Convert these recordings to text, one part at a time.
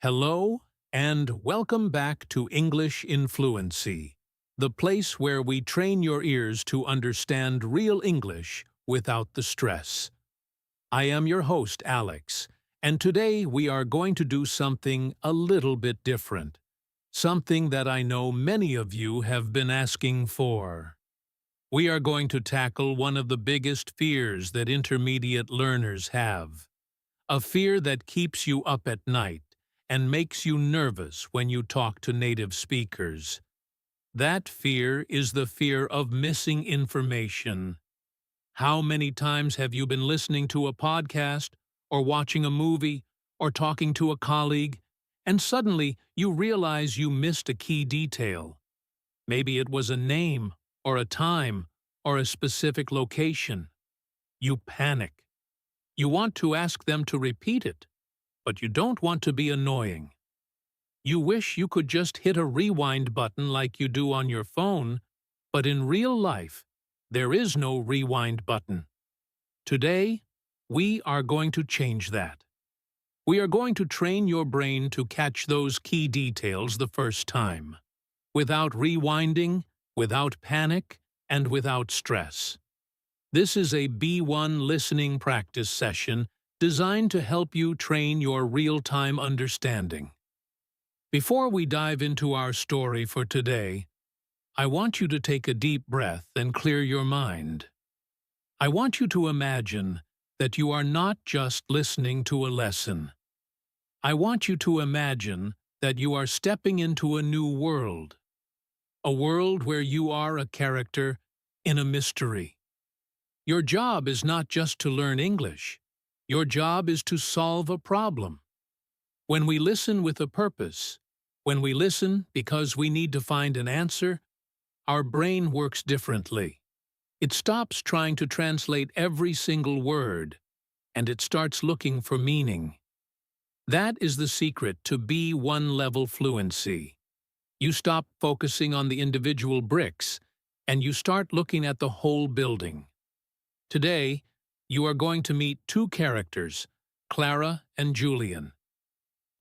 Hello, and welcome back to English in Fluency, the place where we train your ears to understand real English without the stress. I am your host, Alex, and today we are going to do something a little bit different, something that I know many of you have been asking for. We are going to tackle one of the biggest fears that intermediate learners have, a fear that keeps you up at night and makes you nervous when you talk to native speakers. That fear is the fear of missing information. How many times have you been listening to a podcast, or watching a movie, or talking to a colleague, and suddenly you realize you missed a key detail? Maybe it was a name, or a time, or a specific location. You panic. You want to ask them to repeat it, but you don't want to be annoying. You wish you could just hit a rewind button like you do on your phone, but in real life, there is no rewind button. Today, we are going to change that. We are going to train your brain to catch those key details the first time, without rewinding, without panic, and without stress. This is a B1 listening practice session designed to help you train your real-time understanding. Before we dive into our story for today, I want you to take a deep breath and clear your mind. I want you to imagine that you are not just listening to a lesson. I want you to imagine that you are stepping into a new world, a world where you are a character in a mystery. Your job is not just to learn English. Your job is to solve a problem. When we listen with a purpose, when we listen because we need to find an answer, our brain works differently. It stops trying to translate every single word, and it starts looking for meaning. That is the secret to B1 level fluency. You stop focusing on the individual bricks, and you start looking at the whole building. Today, you are going to meet two characters, Clara and Julian.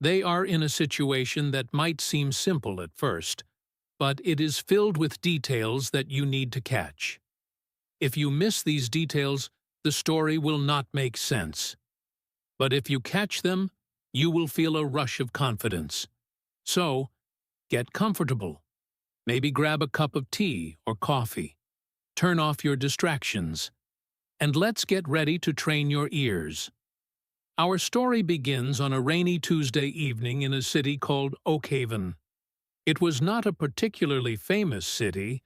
They are in a situation that might seem simple at first, but it is filled with details that you need to catch. If you miss these details, the story will not make sense. But if you catch them, you will feel a rush of confidence. So, get comfortable. Maybe grab a cup of tea or coffee. Turn off your distractions. And let's get ready to train your ears. Our story begins on a rainy Tuesday evening in a city called Oakhaven. It was not a particularly famous city,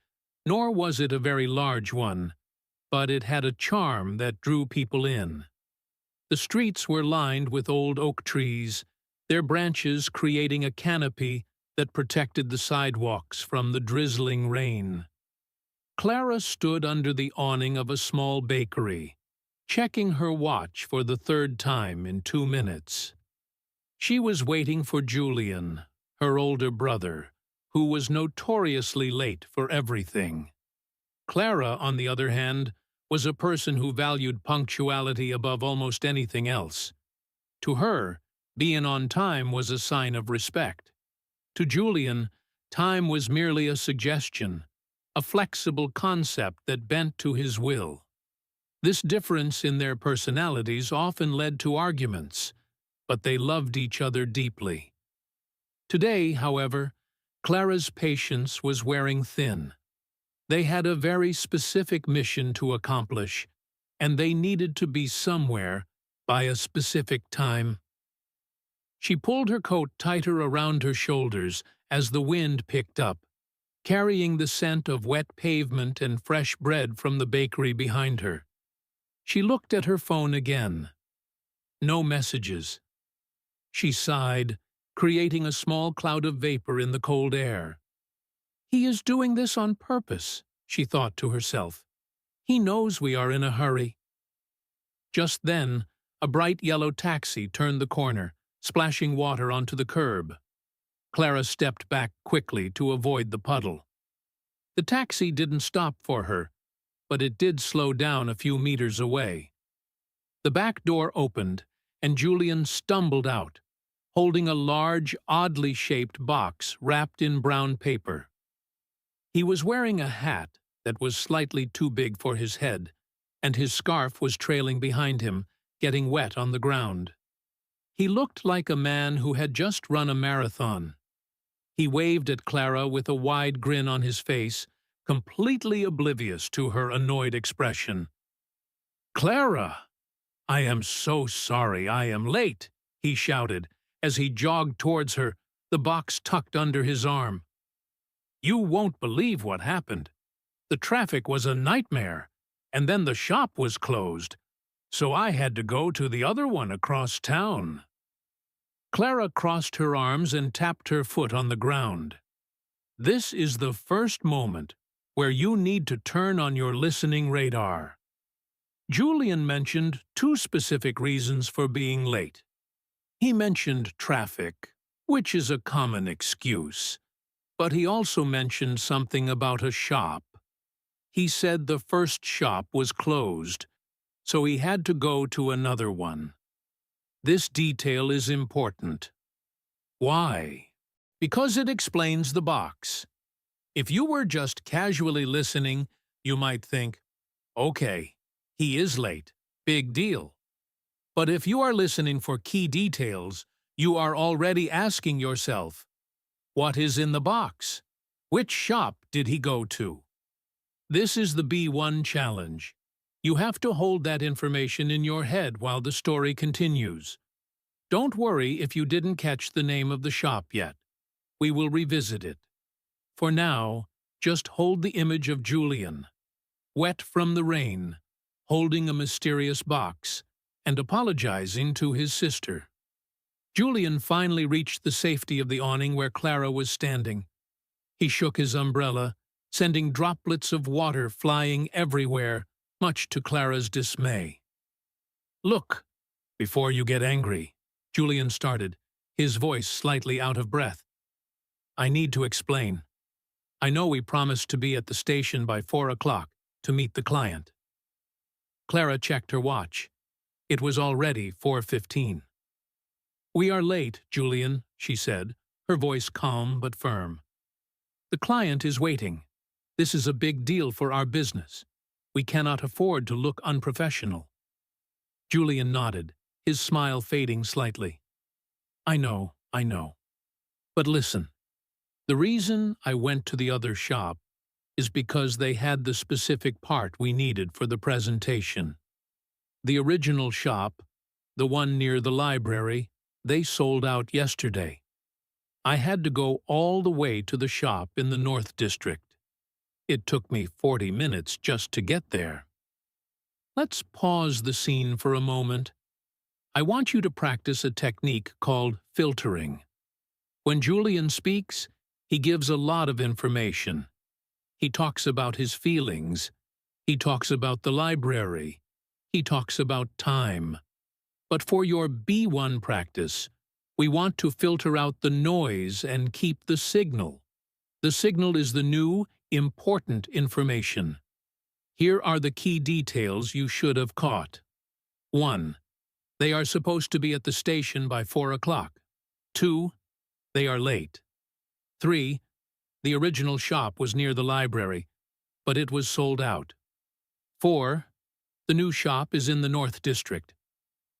nor was it a very large one, but it had a charm that drew people in. The streets were lined with old oak trees, their branches creating a canopy that protected the sidewalks from the drizzling rain. Clara stood under the awning of a small bakery, checking her watch for the third time in 2 minutes. She was waiting for Julian, her older brother, who was notoriously late for everything. Clara, on the other hand, was a person who valued punctuality above almost anything else. To her, being on time was a sign of respect. To Julian, time was merely a suggestion, a flexible concept that bent to his will. This difference in their personalities often led to arguments, but they loved each other deeply. Today, however, Clara's patience was wearing thin. They had a very specific mission to accomplish, and they needed to be somewhere by a specific time. She pulled her coat tighter around her shoulders as the wind picked up, carrying the scent of wet pavement and fresh bread from the bakery behind her. She looked at her phone again. No messages. She sighed, creating a small cloud of vapor in the cold air. "He is doing this on purpose," she thought to herself. "He knows we are in a hurry." Just then, a bright yellow taxi turned the corner, splashing water onto the curb. Clara stepped back quickly to avoid the puddle. The taxi didn't stop for her, but it did slow down a few meters away. The back door opened, and Julian stumbled out, holding a large, oddly shaped box wrapped in brown paper. He was wearing a hat that was slightly too big for his head, and his scarf was trailing behind him, getting wet on the ground. He looked like a man who had just run a marathon. He waved at Clara with a wide grin on his face, completely oblivious to her annoyed expression. "Clara! I am so sorry I am late," he shouted as he jogged towards her, the box tucked under his arm. "You won't believe what happened. The traffic was a nightmare, and then the shop was closed, so I had to go to the other one across town." Clara crossed her arms and tapped her foot on the ground. This is the first moment where you need to turn on your listening radar. Julian mentioned two specific reasons for being late. He mentioned traffic, which is a common excuse, but he also mentioned something about a shop. He said the first shop was closed, so he had to go to another one. This detail is important. Why? Because it explains the box. If you were just casually listening, you might think, "Okay, he is late. Big deal." But if you are listening for key details, you are already asking yourself, what is in the box? Which shop did he go to? This is the B1 challenge. You have to hold that information in your head while the story continues. Don't worry if you didn't catch the name of the shop yet. We will revisit it. For now, just hold the image of Julian, wet from the rain, holding a mysterious box, and apologizing to his sister. Julian finally reached the safety of the awning where Clara was standing. He shook his umbrella, sending droplets of water flying everywhere, much to Clara's dismay. "Look, before you get angry," Julian started, his voice slightly out of breath. "I need to explain. I know we promised to be at the station by 4 o'clock to meet the client." Clara checked her watch. It was already 4:15. "We are late, Julian," she said, her voice calm but firm. "The client is waiting. This is a big deal for our business. We cannot afford to look unprofessional." Julian nodded, his smile fading slightly. I know. But listen, the reason I went to the other shop is because they had the specific part we needed for the presentation. The original shop, the one near the library, they sold out yesterday. I had to go all the way to the shop in the North District. It took me 40 minutes just to get there. Let's pause the scene for a moment. I want you to practice a technique called filtering. When Julian speaks, he gives a lot of information. He talks about his feelings. He talks about the library. He talks about time. But for your B1 practice, we want to filter out the noise and keep the signal. The signal is the new, important information. Here are the key details you should have caught. 1. They are supposed to be at the station by 4 o'clock. 2. They are late. 3. The original shop was near the library, but it was sold out. 4. The new shop is in the North District.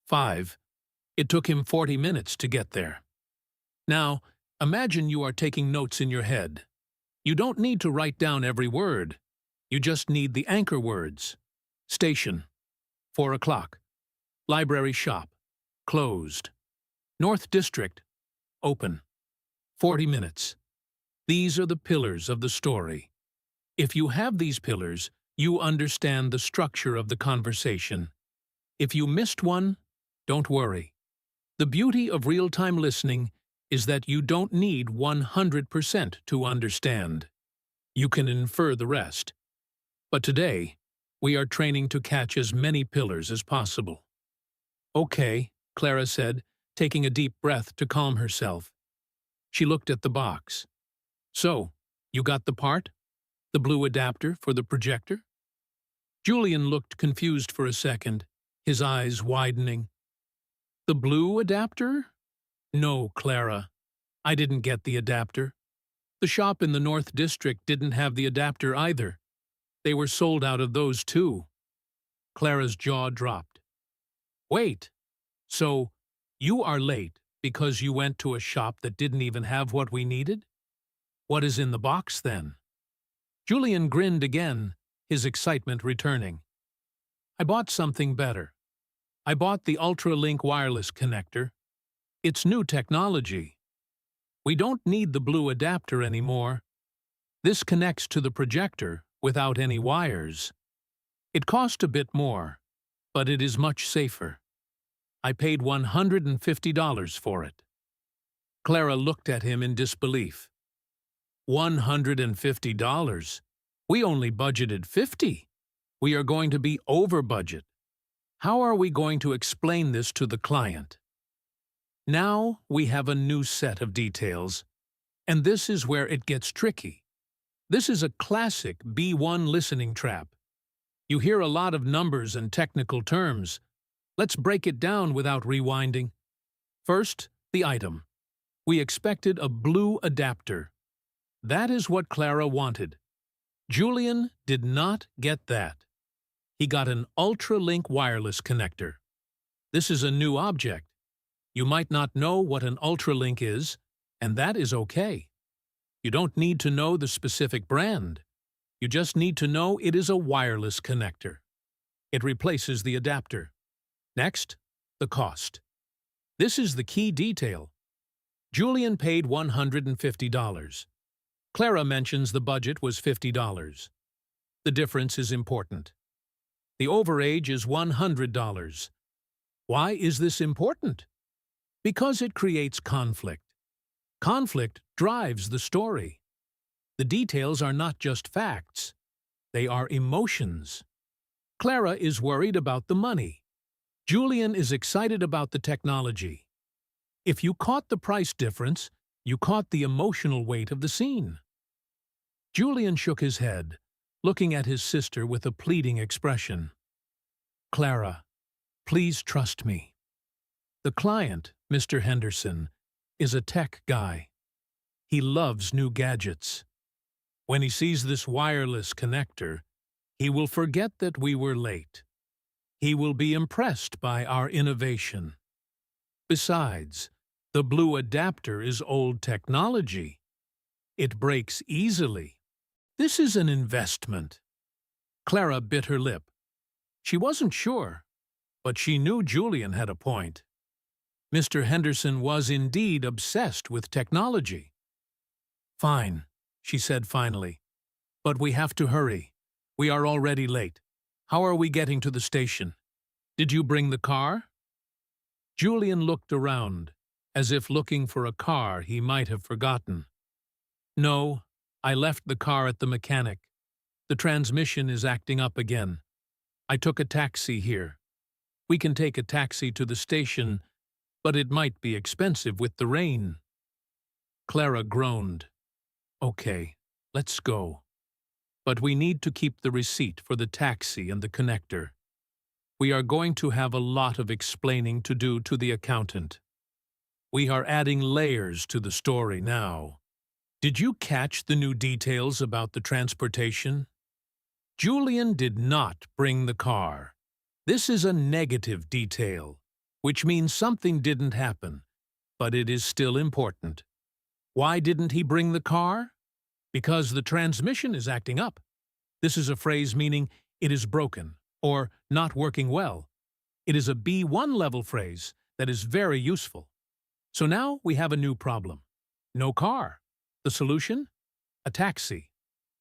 5. It took him 40 minutes to get there. Now, imagine you are taking notes in your head. You don't need to write down every word. You just need the anchor words. Station, 4 o'clock. Library shop, closed. North District, open. 40 minutes. These are the pillars of the story. If you have these pillars, you understand the structure of the conversation. If you missed one, don't worry. The beauty of real-time listening is that you don't need 100% to understand. You can infer the rest. But today, we are training to catch as many pillars as possible. "Okay," Clara said, taking a deep breath to calm herself. She looked at the box. "So, you got the part? The blue adapter for the projector?" Julian looked confused for a second, his eyes widening. "The blue adapter? No, Clara. I didn't get the adapter. The shop in the North District didn't have the adapter either. They were sold out of those too. Clara's jaw dropped. Wait, so you are late because you went to a shop that didn't even have what we needed? What is in the box then? Julian grinned again, his excitement returning. I bought something better. I bought the Ultralink wireless connector. It's new technology. We don't need the blue adapter anymore. This connects to the projector without any wires. It cost a bit more, but it is much safer. I paid $150 for it. Clara looked at him in disbelief. $150? We only budgeted $50. We are going to be over budget. How are we going to explain this to the client? Now we have a new set of details, and this is where it gets tricky. This is a classic B1 listening trap. You hear a lot of numbers and technical terms. Let's break it down without rewinding. First, the item. We expected a blue adapter. That is what Clara wanted. Julian did not get that. He got an Ultralink wireless connector. This is a new object. You might not know what an Ultralink is, and that is okay. You don't need to know the specific brand. You just need to know it is a wireless connector. It replaces the adapter. Next, the cost. This is the key detail. Julian paid $150. Clara mentions the budget was $50. The difference is important. The overage is $100. Why is this important? Because it creates conflict. Conflict drives the story. The details are not just facts. They are emotions. Clara is worried about the money. Julian is excited about the technology. If you caught the price difference, you caught the emotional weight of the scene. Julian shook his head, looking at his sister with a pleading expression. Clara, please trust me. The client, Mr. Henderson, is a tech guy. He loves new gadgets. When he sees this wireless connector, he will forget that we were late. He will be impressed by our innovation. Besides, the blue adapter is old technology. It breaks easily. This is an investment. Clara bit her lip. She wasn't sure, but she knew Julian had a point. Mr. Henderson was indeed obsessed with technology. Fine, she said finally. But we have to hurry. We are already late. How are we getting to the station? Did you bring the car? Julian looked around, as if looking for a car he might have forgotten. No, I left the car at the mechanic. The transmission is acting up again. I took a taxi here. We can take a taxi to the station, but it might be expensive with the rain. Clara groaned. Okay, let's go. But we need to keep the receipt for the taxi and the connector. We are going to have a lot of explaining to do to the accountant. We are adding layers to the story now. Did you catch the new details about the transportation? Julian did not bring the car. This is a negative detail, which means something didn't happen, but it is still important. Why didn't he bring the car? Because the transmission is acting up. This is a phrase meaning it is broken or not working well. It is a B1 level phrase that is very useful. So now we have a new problem. No car. The solution? A taxi.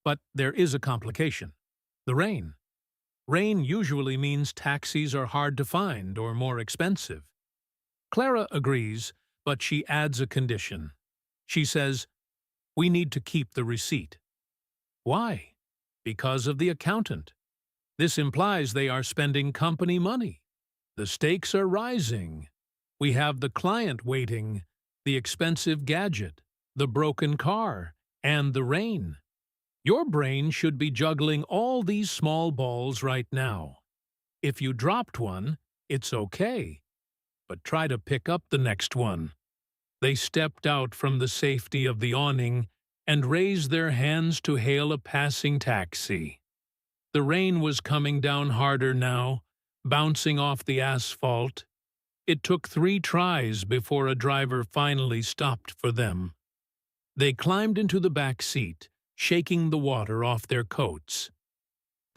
But there is a complication. The rain. Rain usually means taxis are hard to find or more expensive. Clara agrees, but she adds a condition. She says, we need to keep the receipt. Why? Because of the accountant. This implies they are spending company money. The stakes are rising. We have the client waiting, the expensive gadget, the broken car, and the rain. Your brain should be juggling all these small balls right now. If you dropped one, it's okay. But try to pick up the next one. They stepped out from the safety of the awning and raised their hands to hail a passing taxi. The rain was coming down harder now, bouncing off the asphalt. It took 3 tries before a driver finally stopped for them. They climbed into the back seat, shaking the water off their coats.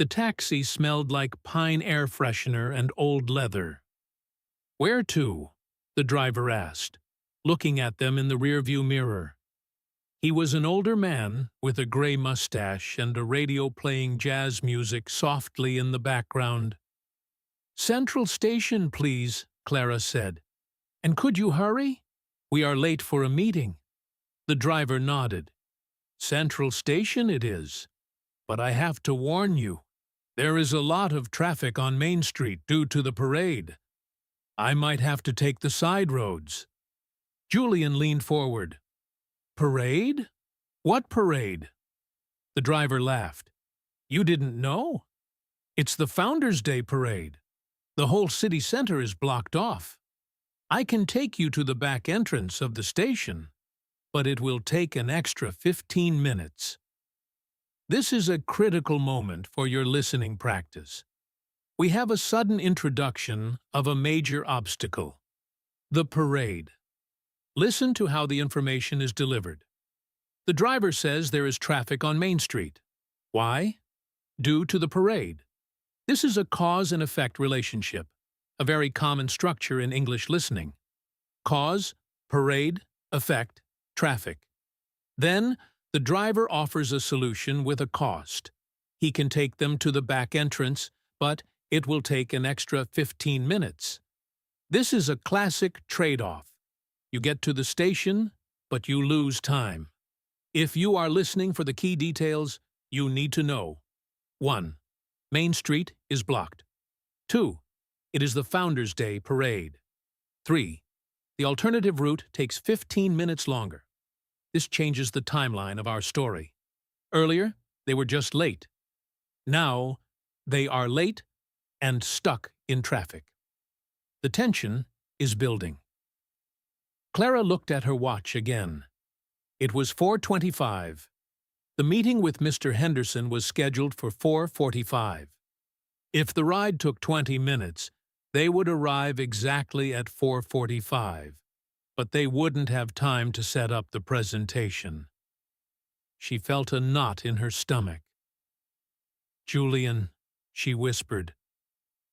The taxi smelled like pine air freshener and old leather. "Where to?" the driver asked, looking at them in the rearview mirror. He was an older man with a gray mustache and a radio playing jazz music softly in the background. "Central Station, please," Clara said. "And could you hurry? We are late for a meeting." The driver nodded. "Central Station it is. But I have to warn you, there is a lot of traffic on Main Street due to the parade. I might have to take the side roads." Julian leaned forward. "Parade? What parade?" The driver laughed. "You didn't know? It's the Founders' Day parade. The whole city center is blocked off. I can take you to the back entrance of the station, but it will take an extra 15 minutes. This is a critical moment for your listening practice. We have a sudden introduction of a major obstacle: the parade. Listen to how the information is delivered. The driver says there is traffic on Main Street. Why? Due to the parade. This is a cause and effect relationship, a very common structure in English listening. Cause, parade, effect, traffic. Then, the driver offers a solution with a cost. He can take them to the back entrance, but it will take an extra 15 minutes. This is a classic trade-off. You get to the station, but you lose time. If you are listening for the key details, you need to know: 1. Main Street is blocked. 2. It is the Founders' Day parade. 3. The alternative route takes 15 minutes longer. This changes the timeline of our story. Earlier, they were just late. Now, they are late and stuck in traffic. The tension is building. Clara looked at her watch again. It was 4:25. The meeting with Mr. Henderson was scheduled for 4:45. If the ride took 20 minutes, they would arrive exactly at 4:45, but they wouldn't have time to set up the presentation. She felt a knot in her stomach. "Julian," she whispered,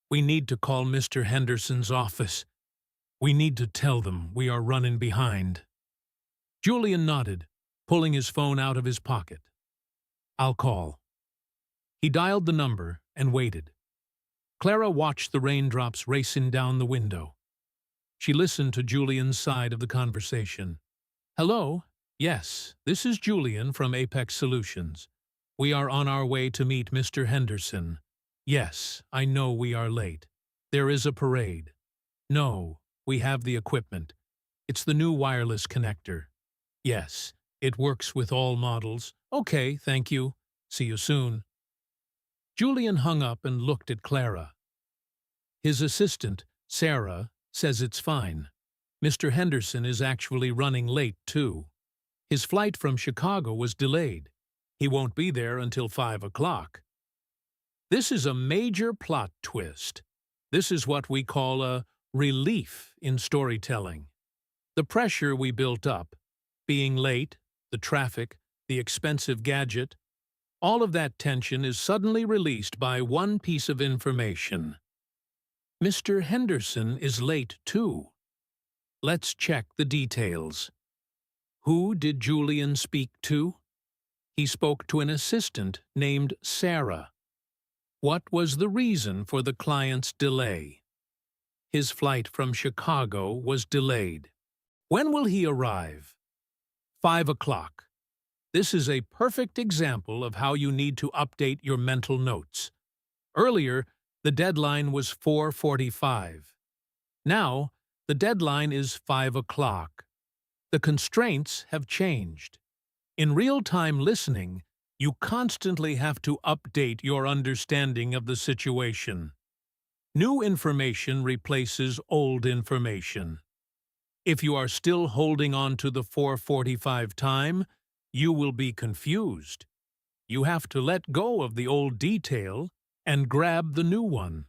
"we need to call Mr. Henderson's office. We need to tell them we are running behind." Julian nodded, pulling his phone out of his pocket. "I'll call." He dialed the number and waited. Clara watched the raindrops racing down the window. She listened to Julian's side of the conversation. "Hello? Yes, this is Julian from Apex Solutions. We are on our way to meet Mr. Henderson. Yes, I know we are late. There is a parade. No, we have the equipment. It's the new wireless connector. Yes, it works with all models. Okay, thank you. See you soon." Julian hung up and looked at Clara. His assistant, Sarah, says it's fine. Mr. Henderson is actually running late, too. His flight from Chicago was delayed. He won't be there until 5 o'clock. This is a major plot twist. This is what we call a relief in storytelling. The pressure we built up, being late, the traffic, the expensive gadget, all of that tension is suddenly released by one piece of information. Mr. Henderson is late, too. Let's check the details. Who did Julian speak to? He spoke to an assistant named Sarah. What was the reason for the client's delay? His flight from Chicago was delayed. When will he arrive? 5 o'clock. This is a perfect example of how you need to update your mental notes. Earlier, the deadline was 4:45. Now, the deadline is 5 o'clock. The constraints have changed. In real-time listening, you constantly have to update your understanding of the situation. New information replaces old information. If you are still holding on to the 4:45 time, you will be confused. You have to let go of the old detail and grab the new one.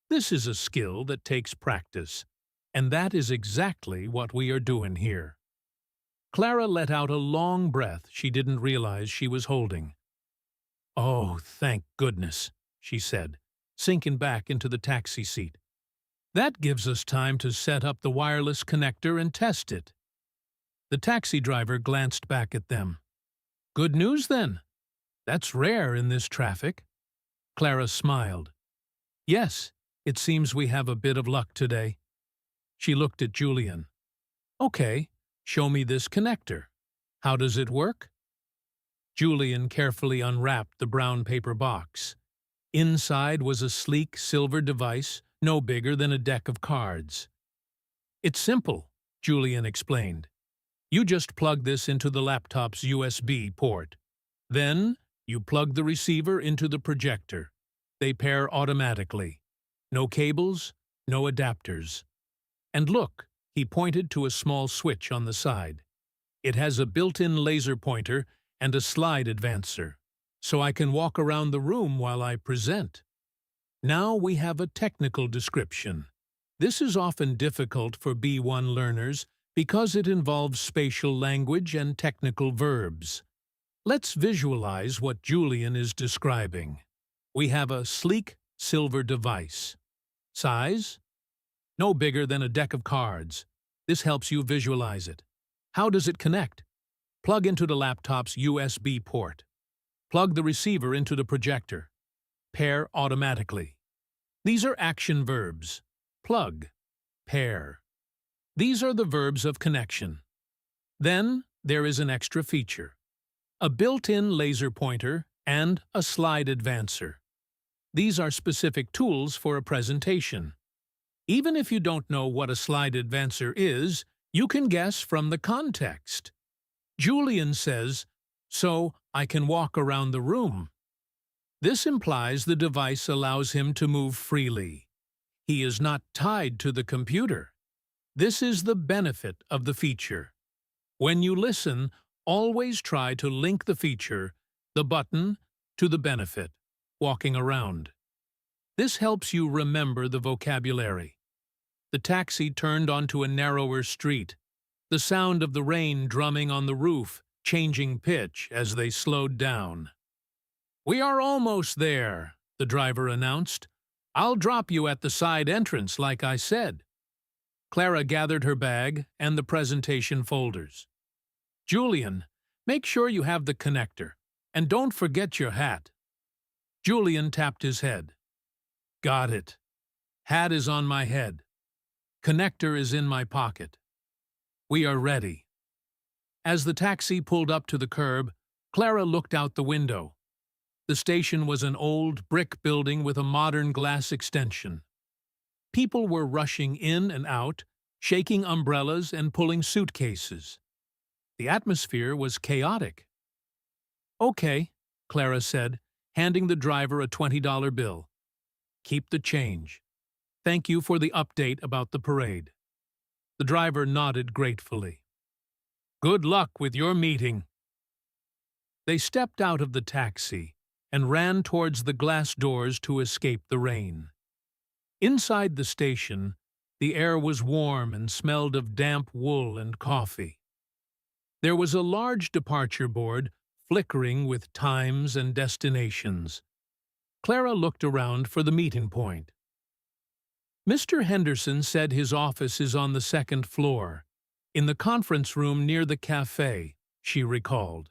This is a skill that takes practice, and that is exactly what we are doing here. Clara let out a long breath she didn't realize she was holding. "Oh, thank goodness," she said, sinking back into the taxi seat. "That gives us time to set up the wireless connector and test it." The taxi driver glanced back at them. "Good news, then. That's rare in this traffic." Clara smiled. "Yes, it seems we have a bit of luck today." She looked at Julian. "Okay, show me this connector. How does it work?" Julian carefully unwrapped the brown paper box. Inside was a sleek silver device no bigger than a deck of cards. "It's simple," Julian explained. "You just plug this into the laptop's USB port. Then, you plug the receiver into the projector. They pair automatically. No cables, no adapters. And look," he pointed to a small switch on the side. "It has a built-in laser pointer and a slide advancer, so I can walk around the room while I present." Now we have a technical description. This is often difficult for B1 learners because it involves spatial language and technical verbs. Let's visualize what Julian is describing. We have a sleek silver device. Size? No bigger than a deck of cards. This helps you visualize it. How does it connect? Plug into the laptop's USB port. Plug the receiver into the projector. Pair automatically. These are action verbs. Plug. Pair. These are the verbs of connection. Then there is an extra feature. A built-in laser pointer and a slide advancer. These are specific tools for a presentation. Even if you don't know what a slide advancer is, you can guess from the context. Julian says, "So I can walk around the room." This implies the device allows him to move freely. He is not tied to the computer. This is the benefit of the feature. When you listen, always try to link the feature, the button, to the benefit, walking around. This helps you remember the vocabulary. The taxi turned onto a narrower street, the sound of the rain drumming on the roof, changing pitch as they slowed down. "We are almost there," the driver announced. "I'll drop you at the side entrance like I said." Clara gathered her bag and the presentation folders. "Julian, make sure you have the connector, and don't forget your hat." Julian tapped his head. "Got it. Hat is on my head. Connector is in my pocket. We are ready." As the taxi pulled up to the curb, Clara looked out the window. The station was an old brick building with a modern glass extension. People were rushing in and out, shaking umbrellas and pulling suitcases. The atmosphere was chaotic. "Okay," Clara said, handing the driver a $20 bill. "Keep the change. Thank you for the update about the parade." The driver nodded gratefully. "Good luck with your meeting." They stepped out of the taxi and ran towards the glass doors to escape the rain. Inside the station, the air was warm and smelled of damp wool and coffee. There was a large departure board flickering with times and destinations. Clara looked around for the meeting point. "Mr. Henderson said his office is on the second floor, in the conference room near the cafe," she recalled.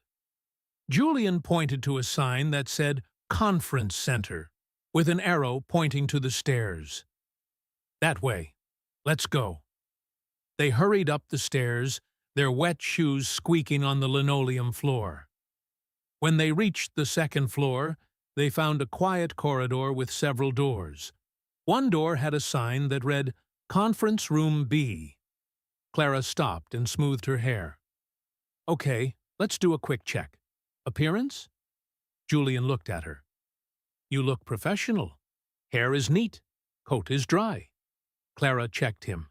Julian pointed to a sign that said Conference Center, with an arrow pointing to the stairs. "That way. Let's go." They hurried up the stairs, their wet shoes squeaking on the linoleum floor. When they reached the second floor, they found a quiet corridor with several doors. One door had a sign that read, "Conference Room B." Clara stopped and smoothed her hair. "Okay, let's do a quick check. Appearance?" Julian looked at her. "You look professional. Hair is neat. Coat is dry." Clara checked him.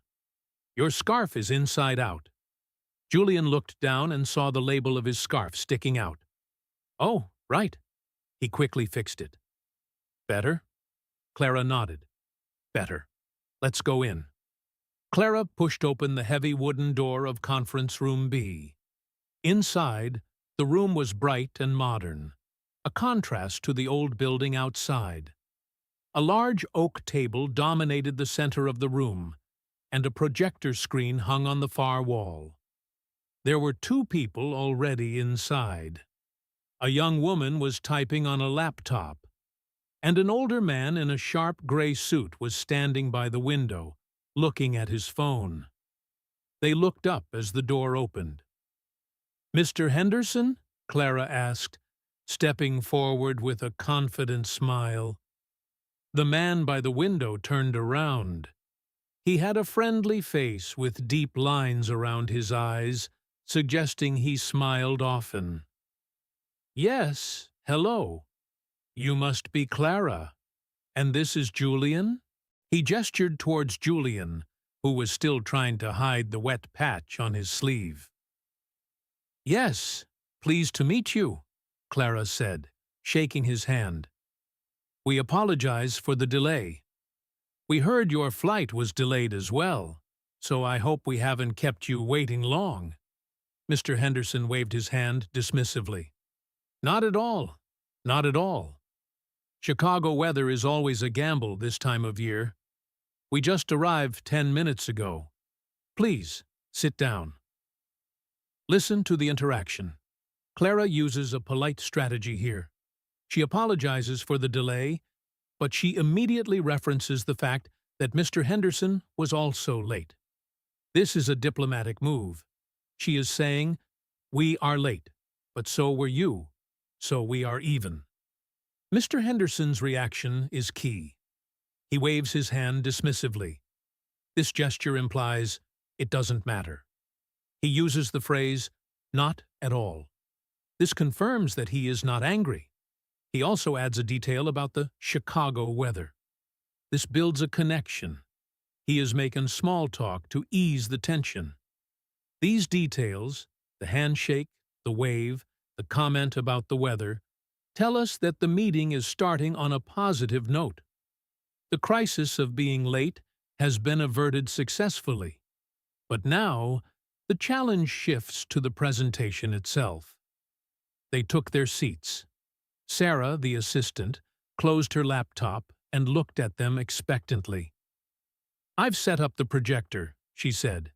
Your scarf is inside out. Julian looked down and saw the label of his scarf sticking out. Oh, right. He quickly fixed it. Better? Clara nodded. Better. Let's go in. Clara pushed open the heavy wooden door of Conference Room B. Inside, the room was bright and modern, a contrast to the old building outside. A large oak table dominated the center of the room, and a projector screen hung on the far wall. There were two people already inside. A young woman was typing on a laptop, and an older man in a sharp gray suit was standing by the window, looking at his phone. They looked up as the door opened. "Mr. Henderson?" Clara asked, stepping forward with a confident smile. The man by the window turned around. He had a friendly face with deep lines around his eyes, suggesting he smiled often. "Yes, hello. You must be Clara. And this is Julian?" He gestured towards Julian, who was still trying to hide the wet patch on his sleeve. "Yes, pleased to meet you," Clara said, shaking his hand. "We apologize for the delay. We heard your flight was delayed as well, so I hope we haven't kept you waiting long." Mr. Henderson waved his hand dismissively. "Not at all. Not at all. Chicago weather is always a gamble this time of year. We just arrived 10 minutes ago. Please, sit down." Listen to the interaction. Clara uses a polite strategy here. She apologizes for the delay, but she immediately references the fact that Mr. Henderson was also late. This is a diplomatic move. She is saying, "We are late, but so were you, so we are even." Mr. Henderson's reaction is key. He waves his hand dismissively. This gesture implies, "It doesn't matter." He uses the phrase, "not at all." This confirms that he is not angry. He also adds a detail about the Chicago weather. This builds a connection. He is making small talk to ease the tension. These details, the handshake, the wave, the comment about the weather, tell us that the meeting is starting on a positive note. The crisis of being late has been averted successfully. But now, the challenge shifts to the presentation itself. They took their seats. Sarah, the assistant, closed her laptop and looked at them expectantly. "I've set up the projector," she said.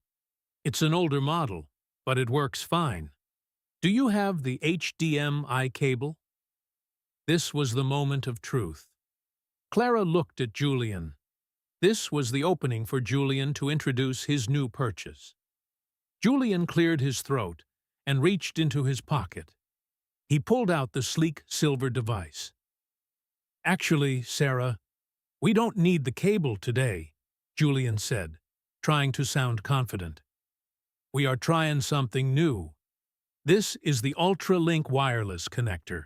"It's an older model, but it works fine. Do you have the HDMI cable?" This was the moment of truth. Clara looked at Julian. This was the opening for Julian to introduce his new purchase. Julian cleared his throat and reached into his pocket. He pulled out the sleek silver device. "Actually, Sarah, we don't need the cable today," Julian said, trying to sound confident. "We are trying something new. This is the Ultra-Link wireless connector."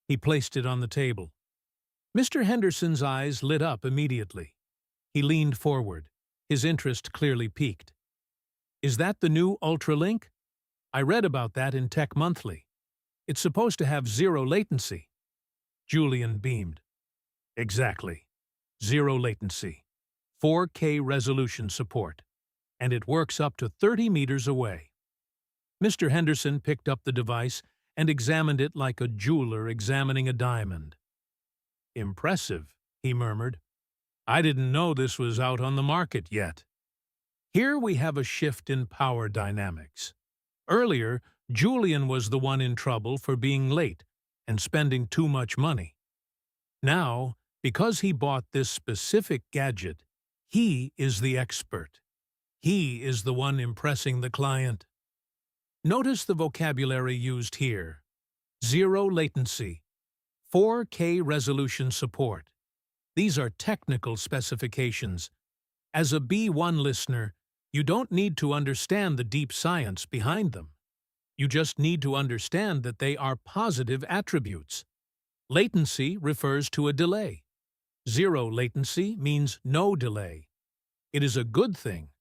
He placed it on the table. Mr. Henderson's eyes lit up immediately. He leaned forward, his interest clearly piqued. "Is that the new Ultra-Link? I read about that in Tech Monthly. It's supposed to have zero latency." Julian beamed. "Exactly. Zero latency. 4K resolution support. And it works up to 30 meters away." Mr. Henderson picked up the device and examined it like a jeweler examining a diamond. "Impressive," he murmured. "I didn't know this was out on the market yet." Here we have a shift in power dynamics. Earlier, Julian was the one in trouble for being late and spending too much money. Now, because he bought this specific gadget, he is the expert. He is the one impressing the client. Notice the vocabulary used here. Zero latency. 4K resolution support. These are technical specifications. As a B1 listener, you don't need to understand the deep science behind them. You just need to understand that they are positive attributes. Latency refers to a delay. Zero latency means no delay. It is a good thing.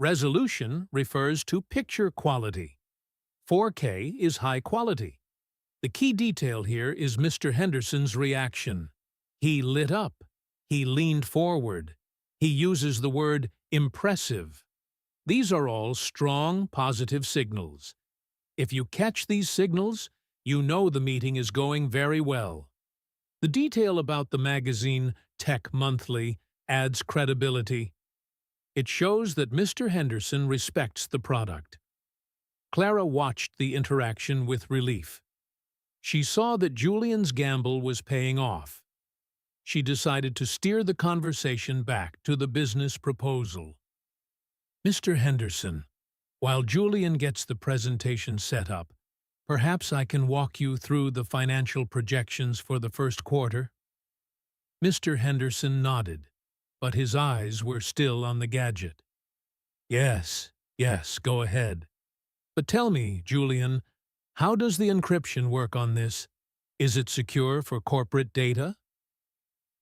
Resolution refers to picture quality. 4K is high quality. The key detail here is Mr. Henderson's reaction. He lit up. He leaned forward. He uses the word impressive. These are all strong, positive signals. If you catch these signals, you know the meeting is going very well. The detail about the magazine Tech Monthly adds credibility. It shows that Mr. Henderson respects the product. Clara watched the interaction with relief. She saw that Julian's gamble was paying off. She decided to steer the conversation back to the business proposal. Mr. Henderson, while Julian gets the presentation set up, perhaps I can walk you through the financial projections for the first quarter? Mr. Henderson nodded, but his eyes were still on the gadget. Yes, go ahead. But tell me, Julian, how does the encryption work on this? Is it secure for corporate data?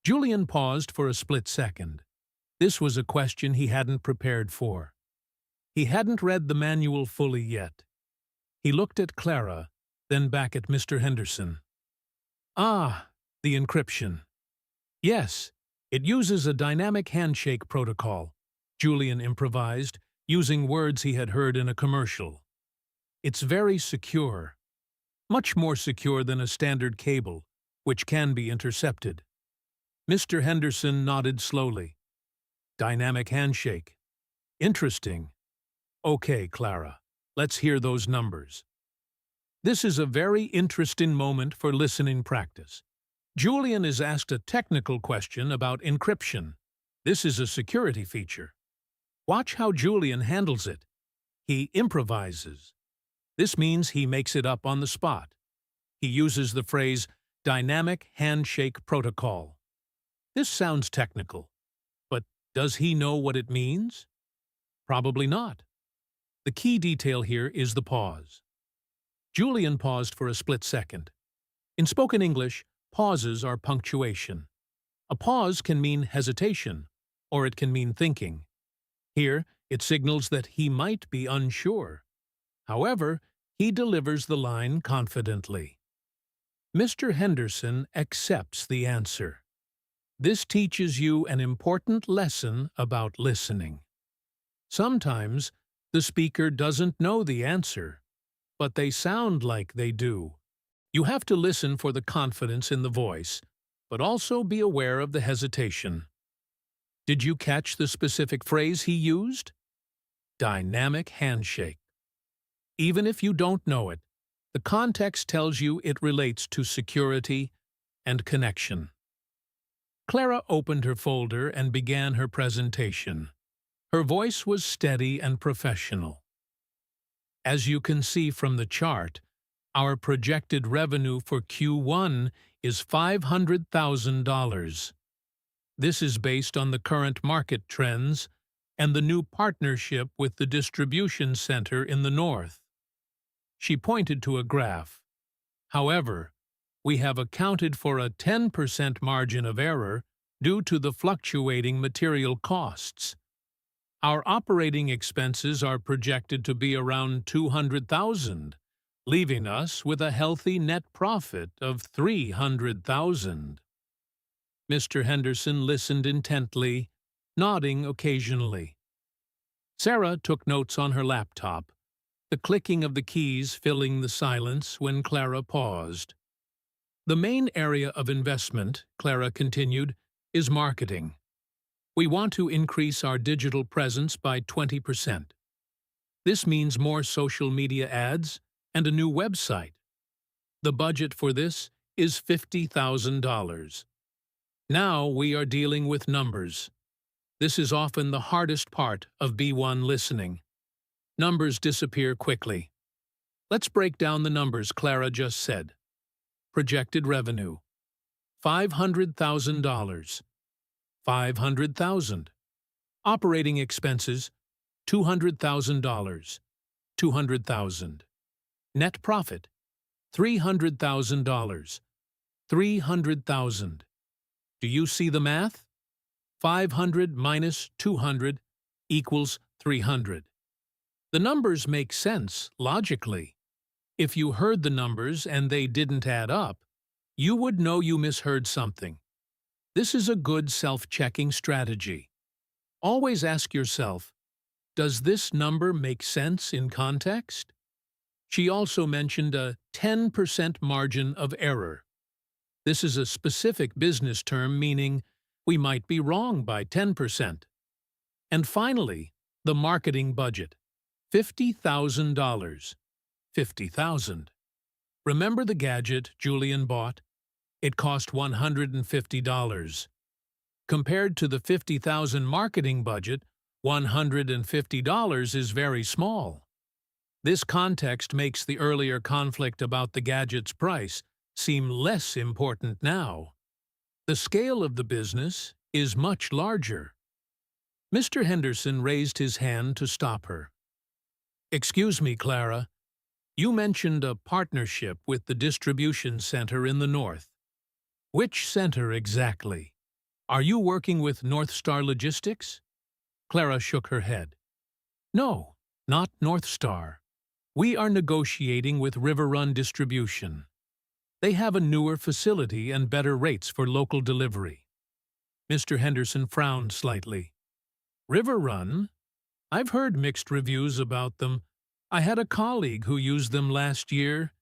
Julian paused for a split second. This was a question he hadn't prepared for. He hadn't read the manual fully yet. He looked at Clara, then back at Mr. Henderson. Ah, the encryption. Yes, it uses a dynamic handshake protocol, Julian improvised, using words he had heard in a commercial. It's very secure, much more secure than a standard cable, which can be intercepted. Mr. Henderson nodded slowly. Dynamic handshake. Interesting. Okay, Clara, let's hear those numbers. This is a very interesting moment for listening practice. Julian is asked a technical question about encryption. This is a security feature. Watch how Julian handles it. He improvises. This means he makes it up on the spot. He uses the phrase dynamic handshake protocol. This sounds technical, but does he know what it means? Probably not. The key detail here is the pause. Julian paused for a split second. In spoken English, pauses are punctuation. A pause can mean hesitation, or it can mean thinking. Here, it signals that he might be unsure. However, he delivers the line confidently. Mr. Henderson accepts the answer. This teaches you an important lesson about listening. Sometimes, the speaker doesn't know the answer, but they sound like they do. You have to listen for the confidence in the voice, but also be aware of the hesitation. Did you catch the specific phrase he used? Dynamic handshake. Even if you don't know it, the context tells you it relates to security and connection. Clara opened her folder and began her presentation. Her voice was steady and professional. As you can see from the chart, our projected revenue for Q1 is $500,000. This is based on the current market trends and the new partnership with the distribution center in the north. She pointed to a graph. However, we have accounted for a 10% margin of error due to the fluctuating material costs. Our operating expenses are projected to be around $200,000, leaving us with a healthy net profit of $300,000. Mr. Henderson listened intently, nodding occasionally. Sarah took notes on her laptop, the clicking of the keys filling the silence when Clara paused. The main area of investment, Clara continued, is marketing. We want to increase our digital presence by 20%. This means more social media ads and a new website. The budget for this is $50,000. Now we are dealing with numbers. This is often the hardest part of B1 listening. Numbers disappear quickly. Let's break down the numbers Clara just said. Projected revenue, $500,000. 500,000. Operating expenses, $200,000. 200,000. Net profit, $300,000. 300,000. Do you see the math? 500 minus 200 equals 300. The numbers make sense logically. If you heard the numbers and they didn't add up, you would know you misheard something. This is a good self-checking strategy. Always ask yourself, does this number make sense in context? She also mentioned a 10% margin of error. This is a specific business term meaning we might be wrong by 10%. And finally, the marketing budget. $50,000. 50,000. Remember the gadget Julian bought? It cost $150. Compared to the $50,000 marketing budget, $150 is very small. This context makes the earlier conflict about the gadget's price seem less important now. The scale of the business is much larger. Mr. Henderson raised his hand to stop her. "Excuse me, Clara. You mentioned a partnership with the distribution center in the north. Which center exactly? Are you working with North Star Logistics?" Clara shook her head. "No, not North Star. We are negotiating with River Run Distribution. They have a newer facility and better rates for local delivery." Mr. Henderson frowned slightly. "River Run? I've heard mixed reviews about them. I had a colleague who used them last year.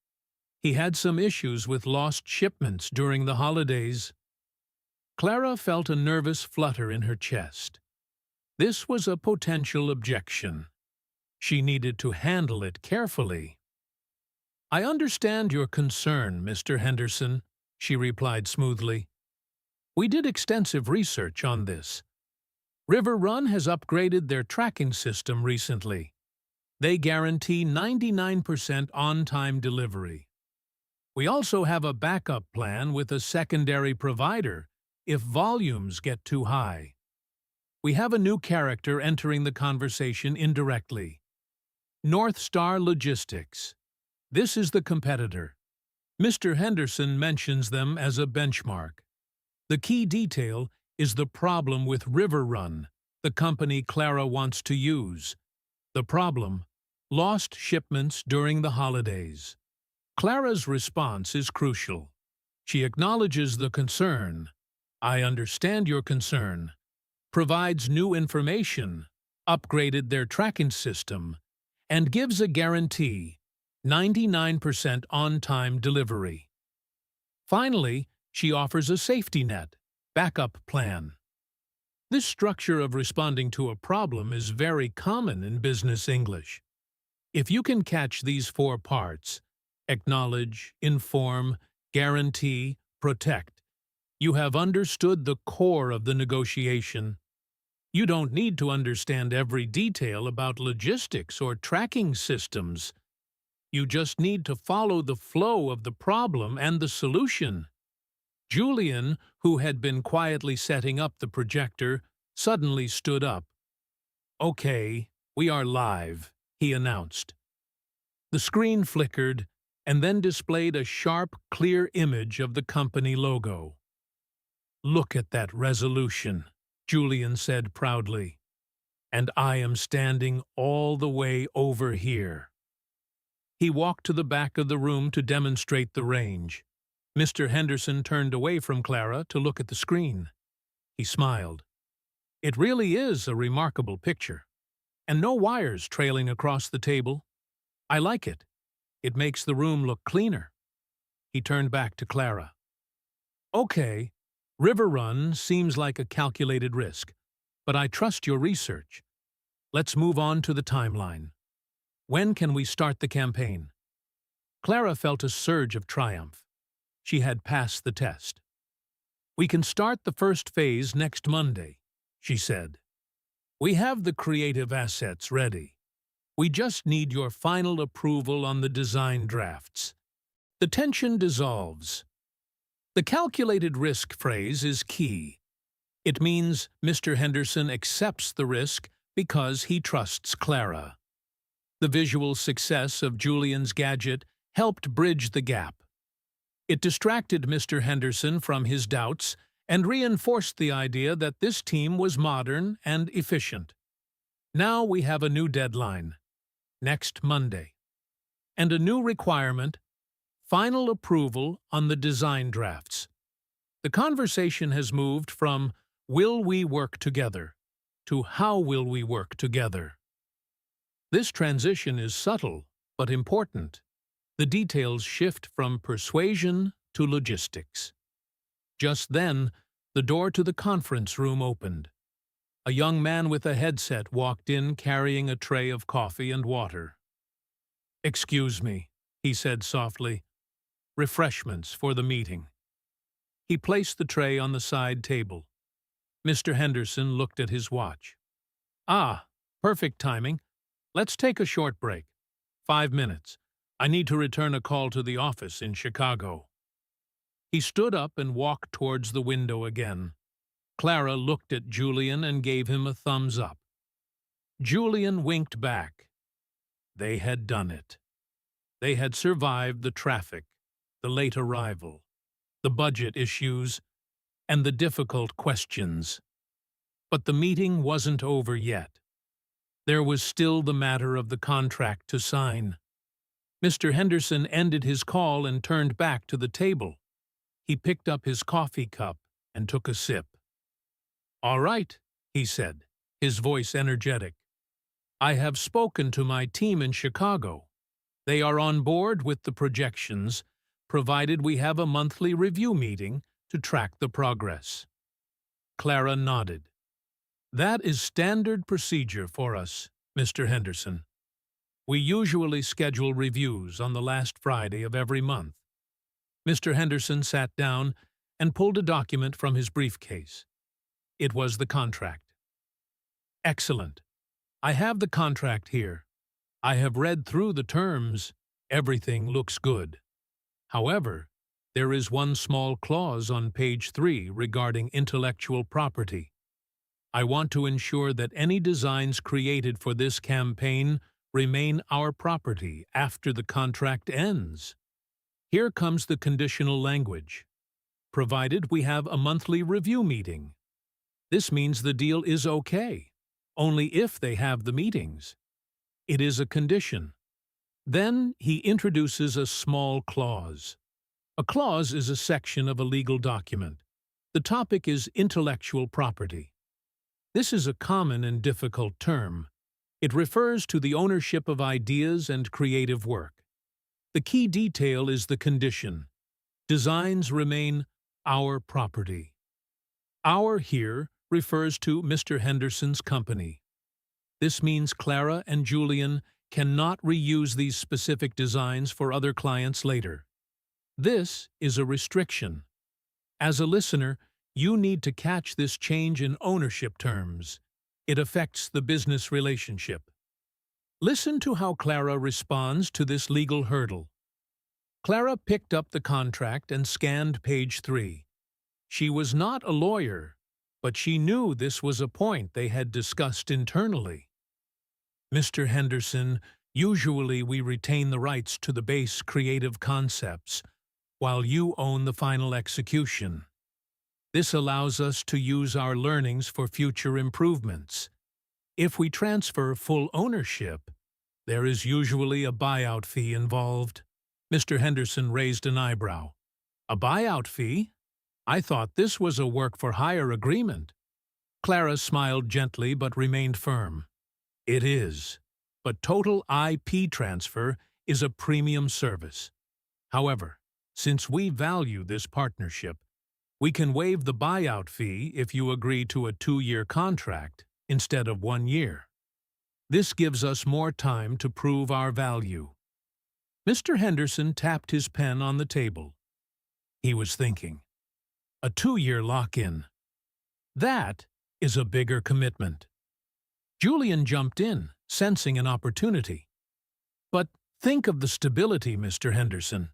He had some issues with lost shipments during the holidays." Clara felt a nervous flutter in her chest. This was a potential objection. She needed to handle it carefully. "I understand your concern, Mr. Henderson," she replied smoothly. "We did extensive research on this. River Run has upgraded their tracking system recently. They guarantee 99% on-time delivery. We also have a backup plan with a secondary provider if volumes get too high. We have a new character entering the conversation indirectly. North Star Logistics. This is the competitor. Mr. Henderson mentions them as a benchmark. The key detail is the problem with River Run, the company Clara wants to use. The problem: lost shipments during the holidays. Clara's response is crucial. She acknowledges the concern. "I understand your concern." Provides new information, upgraded their tracking system, and gives a guarantee, 99% on-time delivery. Finally, she offers a safety net, backup plan. This structure of responding to a problem is very common in business English. If you can catch these 4 parts, acknowledge, inform, guarantee, protect, you have understood the core of the negotiation. You don't need to understand every detail about logistics or tracking systems. You just need to follow the flow of the problem and the solution. Julian, who had been quietly setting up the projector, suddenly stood up. "Okay, we are live," he announced. The screen flickered and then displayed a sharp, clear image of the company logo. "Look at that resolution," Julian said proudly. "And I am standing all the way over here." He walked to the back of the room to demonstrate the range. Mr. Henderson turned away from Clara to look at the screen. He smiled. "It really is a remarkable picture. And no wires trailing across the table. I like it. It makes the room look cleaner." He turned back to Clara. "Okay, River Run seems like a calculated risk, but I trust your research. Let's move on to the timeline. When can we start the campaign?" Clara felt a surge of triumph. She had passed the test. "We can start the first phase next Monday," she said. "We have the creative assets ready. We just need your final approval on the design drafts." The tension dissolves. The calculated risk phrase is key. It means Mr. Henderson accepts the risk because he trusts Clara. The visual success of Julian's gadget helped bridge the gap. It distracted Mr. Henderson from his doubts and reinforced the idea that this team was modern and efficient. Now we have a new deadline, next Monday, and a new requirement, final approval on the design drafts. The conversation has moved from "will we work together" to "how will we work together." This transition is subtle but important. The details shift from persuasion to logistics. Just then, the door to the conference room opened. A young man with a headset walked in carrying a tray of coffee and water. "Excuse me," he said softly. "Refreshments for the meeting." He placed the tray on the side table. Mr. Henderson looked at his watch. "Ah, perfect timing. Let's take a short break. 5 minutes. I need to return a call to the office in Chicago." He stood up and walked towards the window again. Clara looked at Julian and gave him a thumbs up. Julian winked back. They had done it. They had survived the traffic, the late arrival, the budget issues, and the difficult questions. But the meeting wasn't over yet. There was still the matter of the contract to sign. Mr. Henderson ended his call and turned back to the table. He picked up his coffee cup and took a sip. "All right," he said, his voice energetic. "I have spoken to my team in Chicago. They are on board with the projections, provided we have a monthly review meeting to track the progress." Clara nodded. "That is standard procedure for us, Mr. Henderson. We usually schedule reviews on the last Friday of every month." Mr. Henderson sat down and pulled a document from his briefcase. It was the contract. "Excellent. I have the contract here. I have read through the terms. Everything looks good. However, there is one small clause on page 3 regarding intellectual property. I want to ensure that any designs created for this campaign remain our property after the contract ends. Here comes the conditional language. Provided we have a monthly review meeting. This means the deal is okay, only if they have the meetings. It is a condition." Then he introduces a small clause. A clause is a section of a legal document. The topic is intellectual property. This is a common and difficult term. It refers to the ownership of ideas and creative work. The key detail is the condition. Designs remain our property. Our here refers to Mr. Henderson's company. This means Clara and Julian cannot reuse these specific designs for other clients later. This is a restriction. As a listener, you need to catch this change in ownership terms. It affects the business relationship. Listen to how Clara responds to this legal hurdle. Clara picked up the contract and scanned page 3. She was not a lawyer, but she knew this was a point they had discussed internally. "Mr. Henderson, usually we retain the rights to the base creative concepts, while you own the final execution. This allows us to use our learnings for future improvements. If we transfer full ownership, there is usually a buyout fee involved." Mr. Henderson raised an eyebrow. "A buyout fee? I thought this was a work-for-hire agreement." Clara smiled gently but remained firm. "It is, but total IP transfer is a premium service. However, since we value this partnership, we can waive the buyout fee if you agree to a 2-year contract instead of 1 year. This gives us more time to prove our value." Mr. Henderson tapped his pen on the table. He was thinking, a 2-year lock-in. That is a bigger commitment. Julian jumped in, sensing an opportunity. "But think of the stability, Mr. Henderson.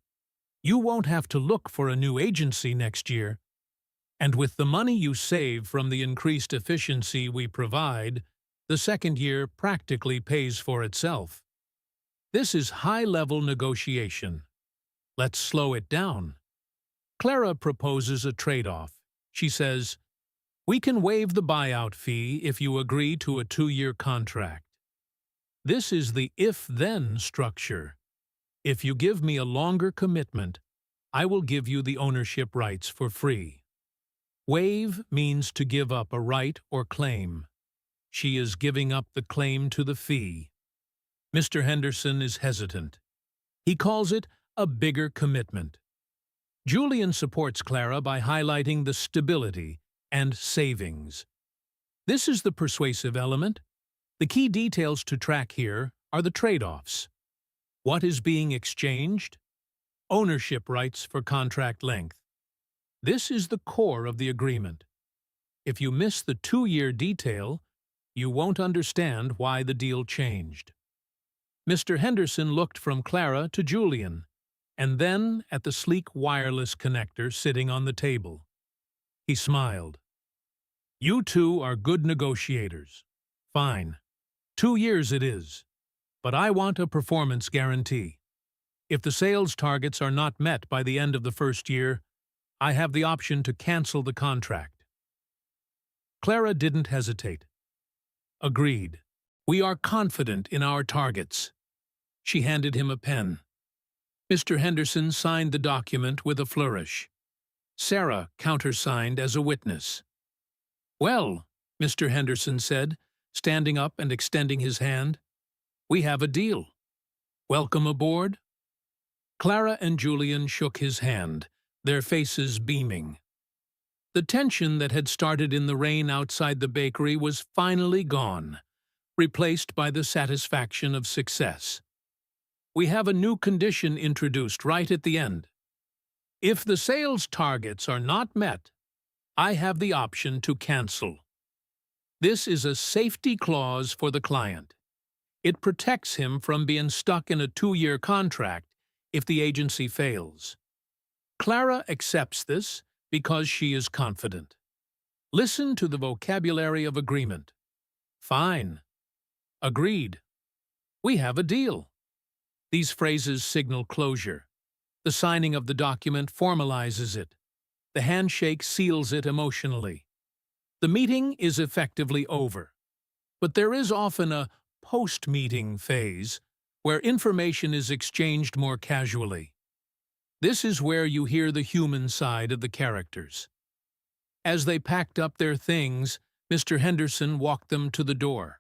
You won't have to look for a new agency next year. And with the money you save from the increased efficiency we provide, the second year practically pays for itself. This is high-level negotiation. Let's slow it down." Clara proposes a trade-off. She says, We can waive the buyout fee if you agree to a 2-year contract. This is the if-then structure. If you give me a longer commitment, I will give you the ownership rights for free. Waive means to give up a right or claim. She is giving up the claim to the fee. Mr. Henderson is hesitant. He calls it a bigger commitment. Julian supports Clara by highlighting the stability and savings. This is the persuasive element. The key details to track here are the trade-offs. What is being exchanged? Ownership rights for contract length. This is the core of the agreement. If you miss the 2-year detail, you won't understand why the deal changed. Mr. Henderson looked from Clara to Julian, and then at the sleek wireless connector sitting on the table. He smiled. You two are good negotiators. Fine. 2 years it is. But I want a performance guarantee. If the sales targets are not met by the end of the first year, I have the option to cancel the contract. Clara didn't hesitate. Agreed. We are confident in our targets. She handed him a pen. Mr. Henderson signed the document with a flourish. Sarah countersigned as a witness. Well, Mr. Henderson said, standing up and extending his hand, we have a deal. Welcome aboard. Clara and Julian shook his hand, their faces beaming. The tension that had started in the rain outside the bakery was finally gone, replaced by the satisfaction of success. We have a new condition introduced right at the end. If the sales targets are not met, I have the option to cancel. This is a safety clause for the client. It protects him from being stuck in a 2-year contract if the agency fails. Clara accepts this because she is confident. Listen to the vocabulary of agreement. Fine. Agreed. We have a deal. These phrases signal closure. The signing of the document formalizes it. The handshake seals it emotionally. The meeting is effectively over. But there is often a post-meeting phase where information is exchanged more casually. This is where you hear the human side of the characters. As they packed up their things, Mr. Henderson walked them to the door.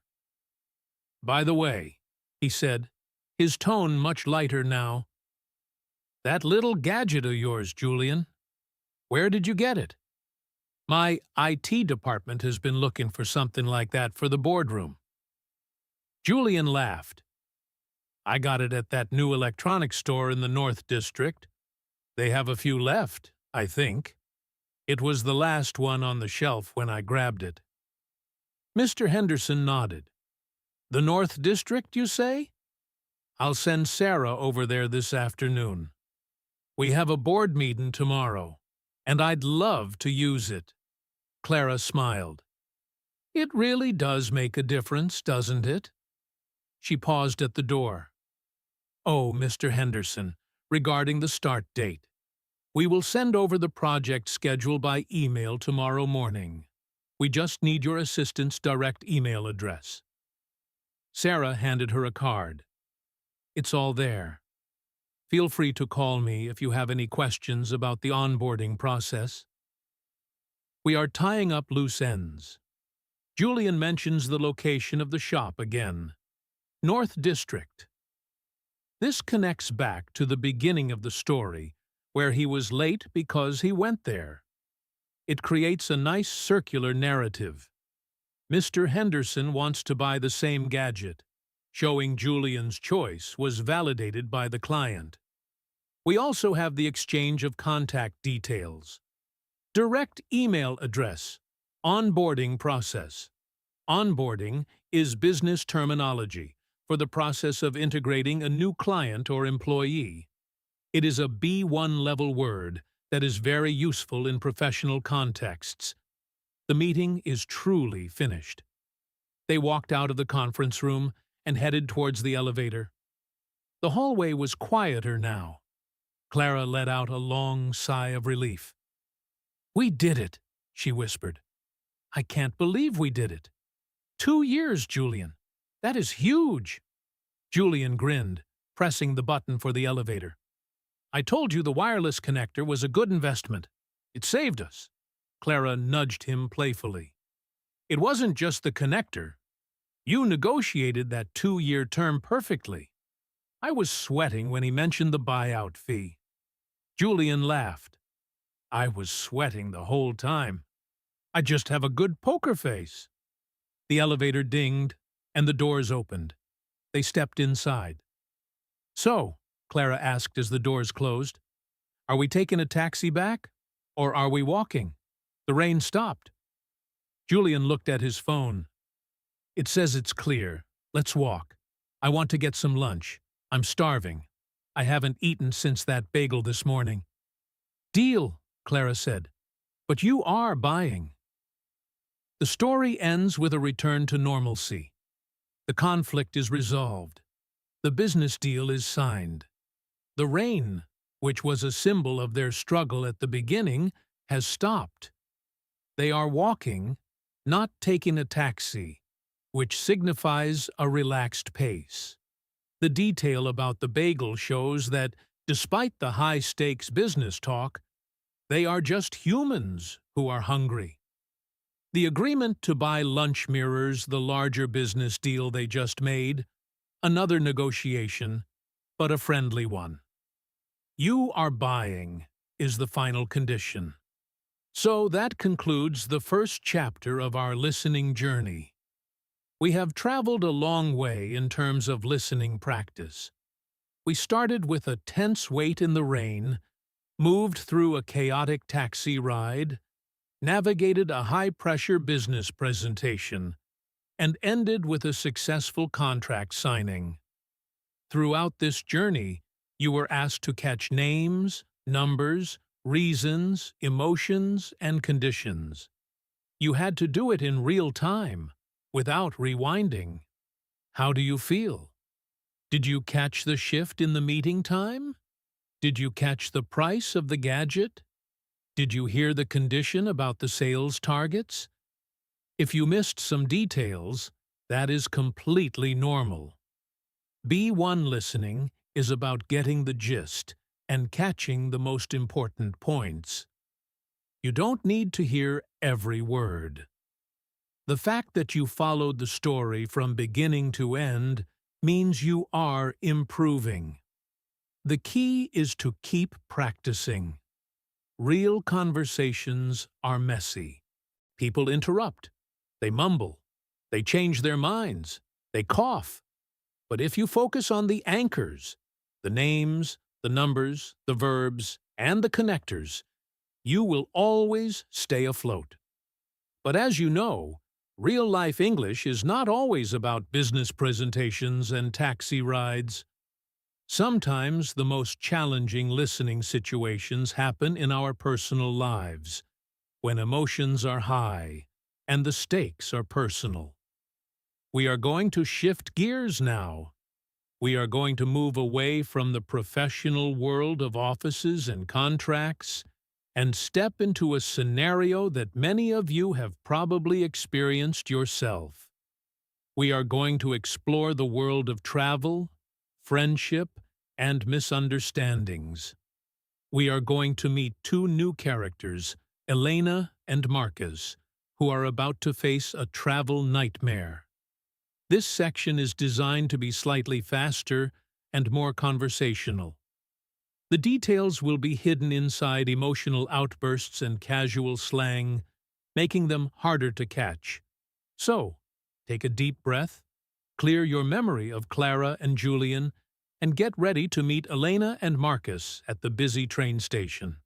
By the way, he said, his tone much lighter now, that little gadget of yours, Julian, where did you get it? My IT department has been looking for something like that for the boardroom. Julian laughed. I got it at that new electronics store in the North District. They have a few left, I think. It was the last one on the shelf when I grabbed it. Mr. Henderson nodded. The North District, you say? I'll send Sarah over there this afternoon. We have a board meeting tomorrow, and I'd love to use it. Clara smiled. It really does make a difference, doesn't it? She paused at the door. Oh, Mr. Henderson, regarding the start date. We will send over the project schedule by email tomorrow morning. We just need your assistant's direct email address. Sarah handed her a card. It's all there. Feel free to call me if you have any questions about the onboarding process. We are tying up loose ends. Julian mentions the location of the shop again. North District. This connects back to the beginning of the story, where he was late because he went there. It creates a nice circular narrative. Mr. Henderson wants to buy the same gadget. Showing Julian's choice was validated by the client. We also have the exchange of contact details. Direct email address. Onboarding process. Onboarding is business terminology for the process of integrating a new client or employee. It is a B1 level word that is very useful in professional contexts. The meeting is truly finished. They walked out of the conference room and headed towards the elevator. The hallway was quieter now. Clara let out a long sigh of relief. We did it, she whispered. I can't believe we did it. 2 years, Julian. That is huge. Julian grinned, pressing the button for the elevator. I told you the wireless connector was a good investment. It saved us. Clara nudged him playfully. It wasn't just the connector. You negotiated that 2-year term perfectly. I was sweating when he mentioned the buyout fee. Julian laughed. I was sweating the whole time. I just have a good poker face. The elevator dinged, and the doors opened. They stepped inside. So, Clara asked as the doors closed, are we taking a taxi back, or are we walking? The rain stopped. Julian looked at his phone. It says it's clear. Let's walk. I want to get some lunch. I'm starving. I haven't eaten since that bagel this morning. Deal, Clara said. But you are buying. The story ends with a return to normalcy. The conflict is resolved. The business deal is signed. The rain, which was a symbol of their struggle at the beginning, has stopped. They are walking, not taking a taxi, which signifies a relaxed pace. The detail about the bagel shows that, despite the high-stakes business talk, they are just humans who are hungry. The agreement to buy lunch mirrors the larger business deal they just made, another negotiation, but a friendly one. You are buying is the final condition. So that concludes the first chapter of our listening journey. We have traveled a long way in terms of listening practice. We started with a tense wait in the rain, moved through a chaotic taxi ride, navigated a high-pressure business presentation, and ended with a successful contract signing. Throughout this journey, you were asked to catch names, numbers, reasons, emotions, and conditions. You had to do it in real time, without rewinding. How do you feel? Did you catch the shift in the meeting time? Did you catch the price of the gadget? Did you hear the condition about the sales targets? If you missed some details, that is completely normal. B1 listening is about getting the gist and catching the most important points. You don't need to hear every word. The fact that you followed the story from beginning to end means you are improving. The key is to keep practicing. Real conversations are messy. People interrupt. They mumble. They change their minds. They cough. But if you focus on the anchors, the names, the numbers, the verbs, and the connectors, you will always stay afloat. But as you know, real-life English is not always about business presentations and taxi rides. Sometimes the most challenging listening situations happen in our personal lives, when emotions are high and the stakes are personal. We are going to shift gears now. We are going to move away from the professional world of offices and contracts and step into a scenario that many of you have probably experienced yourself. We are going to explore the world of travel, friendship, and misunderstandings. We are going to meet two new characters, Elena and Marcus, who are about to face a travel nightmare. This section is designed to be slightly faster and more conversational. The details will be hidden inside emotional outbursts and casual slang, making them harder to catch. So, take a deep breath, clear your memory of Clara and Julian, and get ready to meet Elena and Marcus at the busy train station.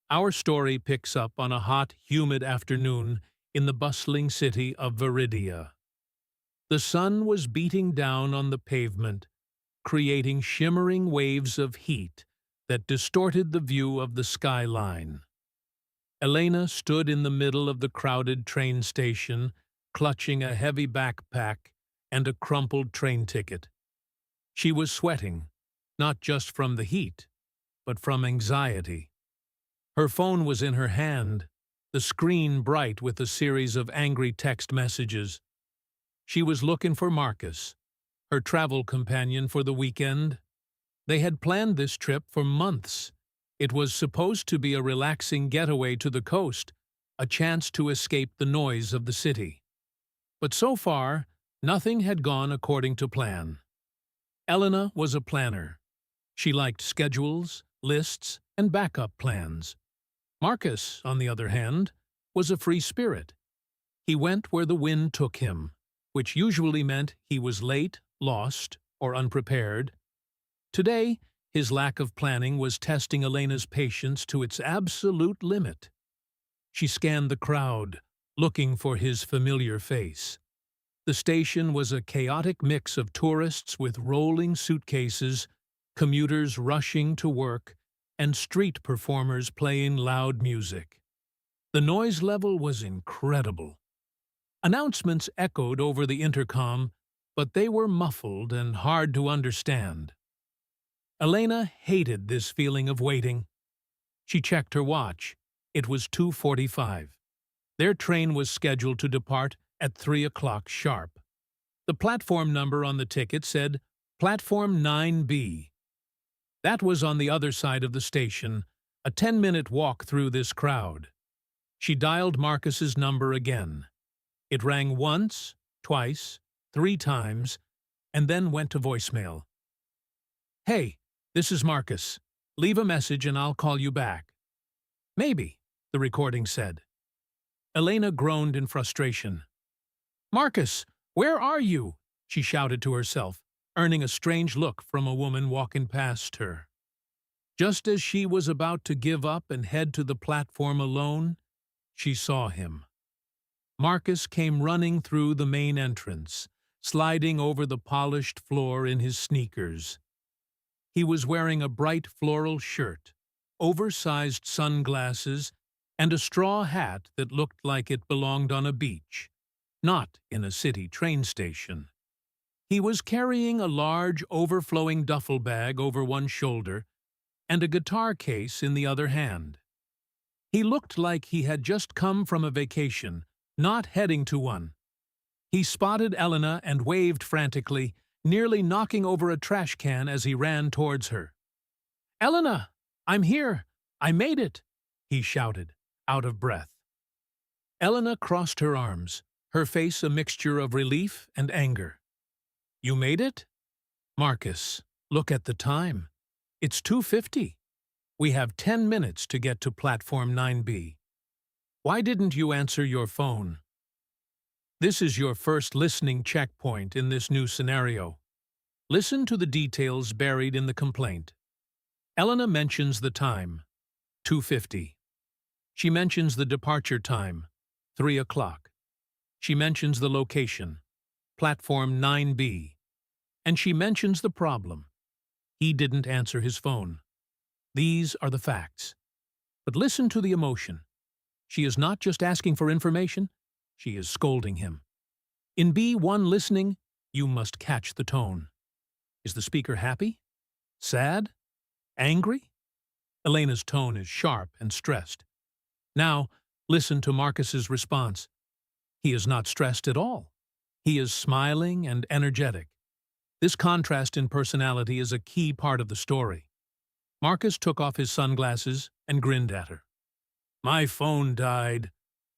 Our story picks up on a hot, humid afternoon in the bustling city of Viridia. The sun was beating down on the pavement, creating shimmering waves of heat that distorted the view of the skyline. Elena stood in the middle of the crowded train station, clutching a heavy backpack and a crumpled train ticket. She was sweating, not just from the heat, but from anxiety. Her phone was in her hand, the screen bright with a series of angry text messages. She was looking for Marcus, her travel companion for the weekend. They had planned this trip for months. It was supposed to be a relaxing getaway to the coast, a chance to escape the noise of the city. But so far, nothing had gone according to plan. Elena was a planner. She liked schedules, lists, and backup plans. Marcus, on the other hand, was a free spirit. He went where the wind took him, which usually meant he was late, lost, or unprepared. Today, his lack of planning was testing Elena's patience to its absolute limit. She scanned the crowd, looking for his familiar face. The station was a chaotic mix of tourists with rolling suitcases, commuters rushing to work, and street performers playing loud music. The noise level was incredible. Announcements echoed over the intercom, but they were muffled and hard to understand. Elena hated this feeling of waiting. She checked her watch. It was 2:45. Their train was scheduled to depart at 3 o'clock sharp. The platform number on the ticket said Platform 9B. That was on the other side of the station, a 10-minute walk through this crowd. She dialed Marcus's number again. It rang once, twice, 3 times, and then went to voicemail. "Hey, this is Marcus. Leave a message and I'll call you back." "Maybe," the recording said. Elena groaned in frustration. "Marcus, where are you?" she shouted to herself, earning a strange look from a woman walking past her. Just as she was about to give up and head to the platform alone, she saw him. Marcus came running through the main entrance, sliding over the polished floor in his sneakers. He was wearing a bright floral shirt, oversized sunglasses, and a straw hat that looked like it belonged on a beach, not in a city train station. He was carrying a large, overflowing duffel bag over one shoulder and a guitar case in the other hand. He looked like he had just come from a vacation, not heading to one. He spotted Elena and waved frantically, nearly knocking over a trash can as he ran towards her. "Elena, I'm here! I made it!" he shouted, out of breath. Elena crossed her arms, her face a mixture of relief and anger. "You made it? Marcus, look at the time. It's 2:50. We have 10 minutes to get to Platform 9B. Why didn't you answer your phone?" This is your first listening checkpoint in this new scenario. Listen to the details buried in the complaint. Elena mentions the time, 2:50. She mentions the departure time, 3 o'clock. She mentions the location, Platform 9B. And she mentions the problem. He didn't answer his phone. These are the facts. But listen to the emotion. She is not just asking for information, she is scolding him. In B1 listening, you must catch the tone. Is the speaker happy? Sad? Angry? Elena's tone is sharp and stressed. Now, listen to Marcus's response. He is not stressed at all. He is smiling and energetic. This contrast in personality is a key part of the story. Marcus took off his sunglasses and grinned at her. "My phone died.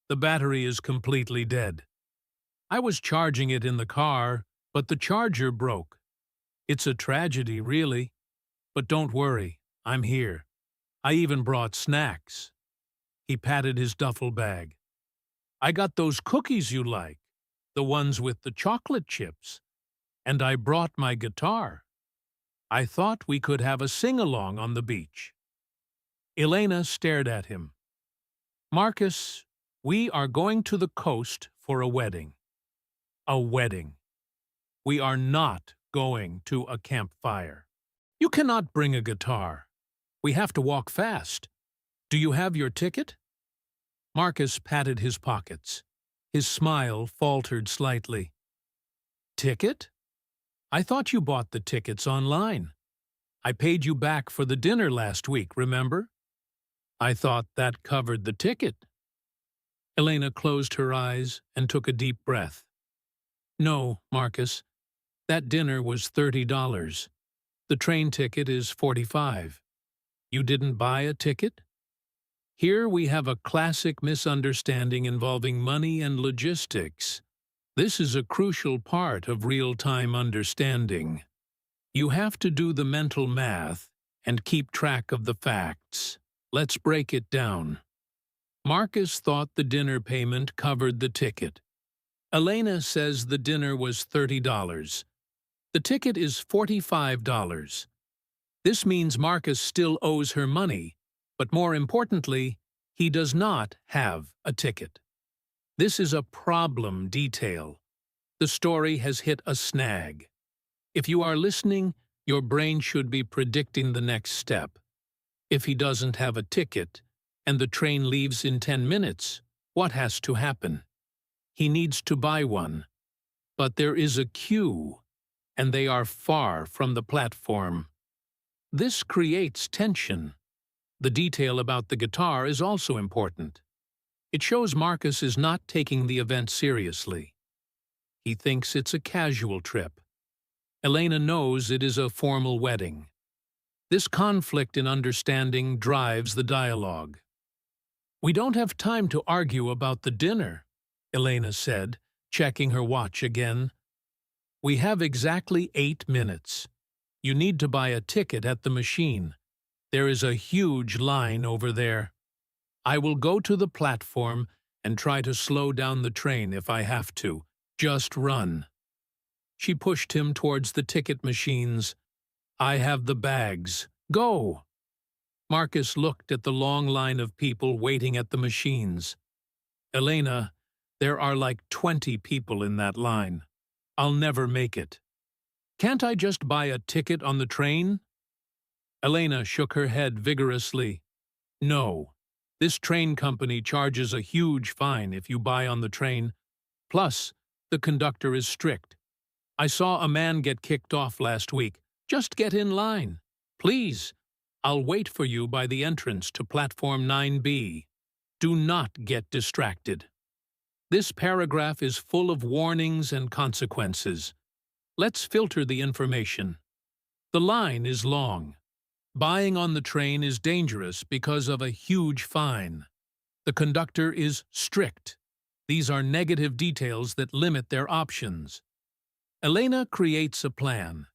The battery is completely dead. I was charging it in the car, but the charger broke. It's a tragedy, really. But don't worry, I'm here. I even brought snacks." He patted his duffel bag. "I got those cookies you like, the ones with the chocolate chips. And I brought my guitar. I thought we could have a sing-along on the beach." Elena stared at him. "Marcus, we are going to the coast for a wedding." "A wedding. We are not going to a campfire. You cannot bring a guitar. We have to walk fast. Do you have your ticket?" Marcus patted his pockets. His smile faltered slightly. "Ticket? I thought you bought the tickets online. I paid you back for the dinner last week, remember? I thought that covered the ticket." Elena closed her eyes and took a deep breath. No, Marcus, that dinner was $30. The train ticket is $45. You didn't buy a ticket? Here we have a classic misunderstanding involving money and logistics. This is a crucial part of real-time understanding. You have to do the mental math and keep track of the facts. Let's break it down. Marcus thought the dinner payment covered the ticket. Elena says the dinner was $30. The ticket is $45. This means Marcus still owes her money, but more importantly, he does not have a ticket. This is a problem detail. The story has hit a snag. If you are listening, your brain should be predicting the next step. If he doesn't have a ticket, and the train leaves in 10 minutes, what has to happen? He needs to buy one. But there is a queue, and they are far from the platform. This creates tension. The detail about the guitar is also important. It shows Marcus is not taking the event seriously. He thinks it's a casual trip. Elena knows it is a formal wedding. This conflict in understanding drives the dialogue. "We don't have time to argue about the dinner," Elena said, checking her watch again. "We have exactly 8 minutes. You need to buy a ticket at the machine. There is a huge line over there. I will go to the platform and try to slow down the train if I have to. Just run." She pushed him towards the ticket machines. "I have the bags. Go!" Marcus looked at the long line of people waiting at the machines. "Elena, there are like 20 people in that line. I'll never make it. Can't I just buy a ticket on the train?" Elena shook her head vigorously. "No. This train company charges a huge fine if you buy on the train. Plus, the conductor is strict. I saw a man get kicked off last week. Just get in line. Please, I'll wait for you by the entrance to platform 9B. Do not get distracted." This paragraph is full of warnings and consequences. Let's filter the information. The line is long. Buying on the train is dangerous because of a huge fine. The conductor is strict. These are negative details that limit their options. Elena creates a plan.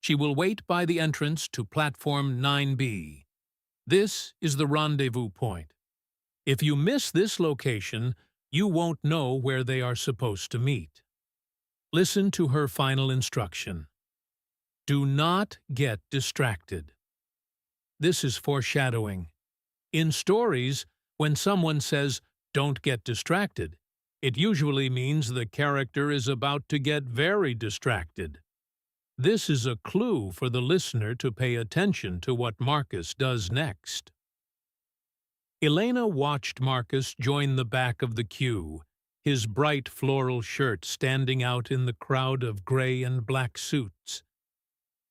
She will wait by the entrance to platform 9B. This is the rendezvous point. If you miss this location, you won't know where they are supposed to meet. Listen to her final instruction. Do not get distracted. This is foreshadowing. In stories, when someone says, "Don't get distracted," it usually means the character is about to get very distracted. This is a clue for the listener to pay attention to what Marcus does next. Elena watched Marcus join the back of the queue, his bright floral shirt standing out in the crowd of gray and black suits.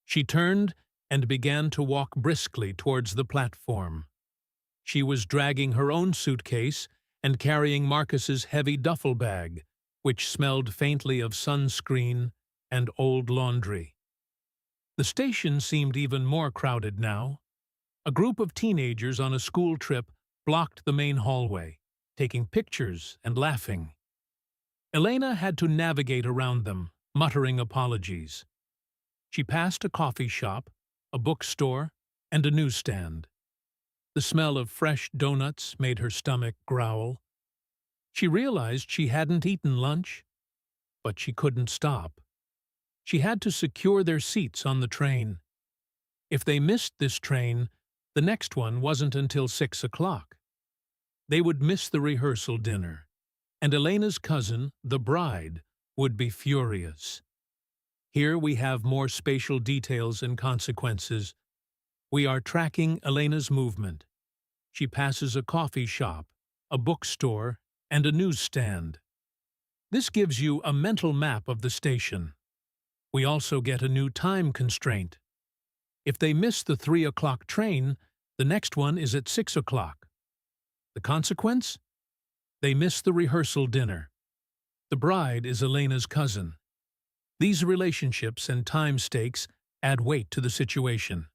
She turned and began to walk briskly towards the platform. She was dragging her own suitcase and carrying Marcus's heavy duffel bag, which smelled faintly of sunscreen and old laundry. The station seemed even more crowded now. A group of teenagers on a school trip blocked the main hallway, taking pictures and laughing. Elena had to navigate around them, muttering apologies. She passed a coffee shop, a bookstore, and a newsstand. The smell of fresh donuts made her stomach growl. She realized she hadn't eaten lunch, but she couldn't stop. She had to secure their seats on the train. If they missed this train, the next one wasn't until 6 o'clock. They would miss the rehearsal dinner, and Elena's cousin, the bride, would be furious. Here we have more spatial details and consequences. We are tracking Elena's movement. She passes a coffee shop, a bookstore, and a newsstand. This gives you a mental map of the station. We also get a new time constraint. If they miss the 3 o'clock train, the next one is at 6 o'clock. The consequence? They miss the rehearsal dinner. The bride is Elena's cousin. These relationships and time stakes add weight to the situation.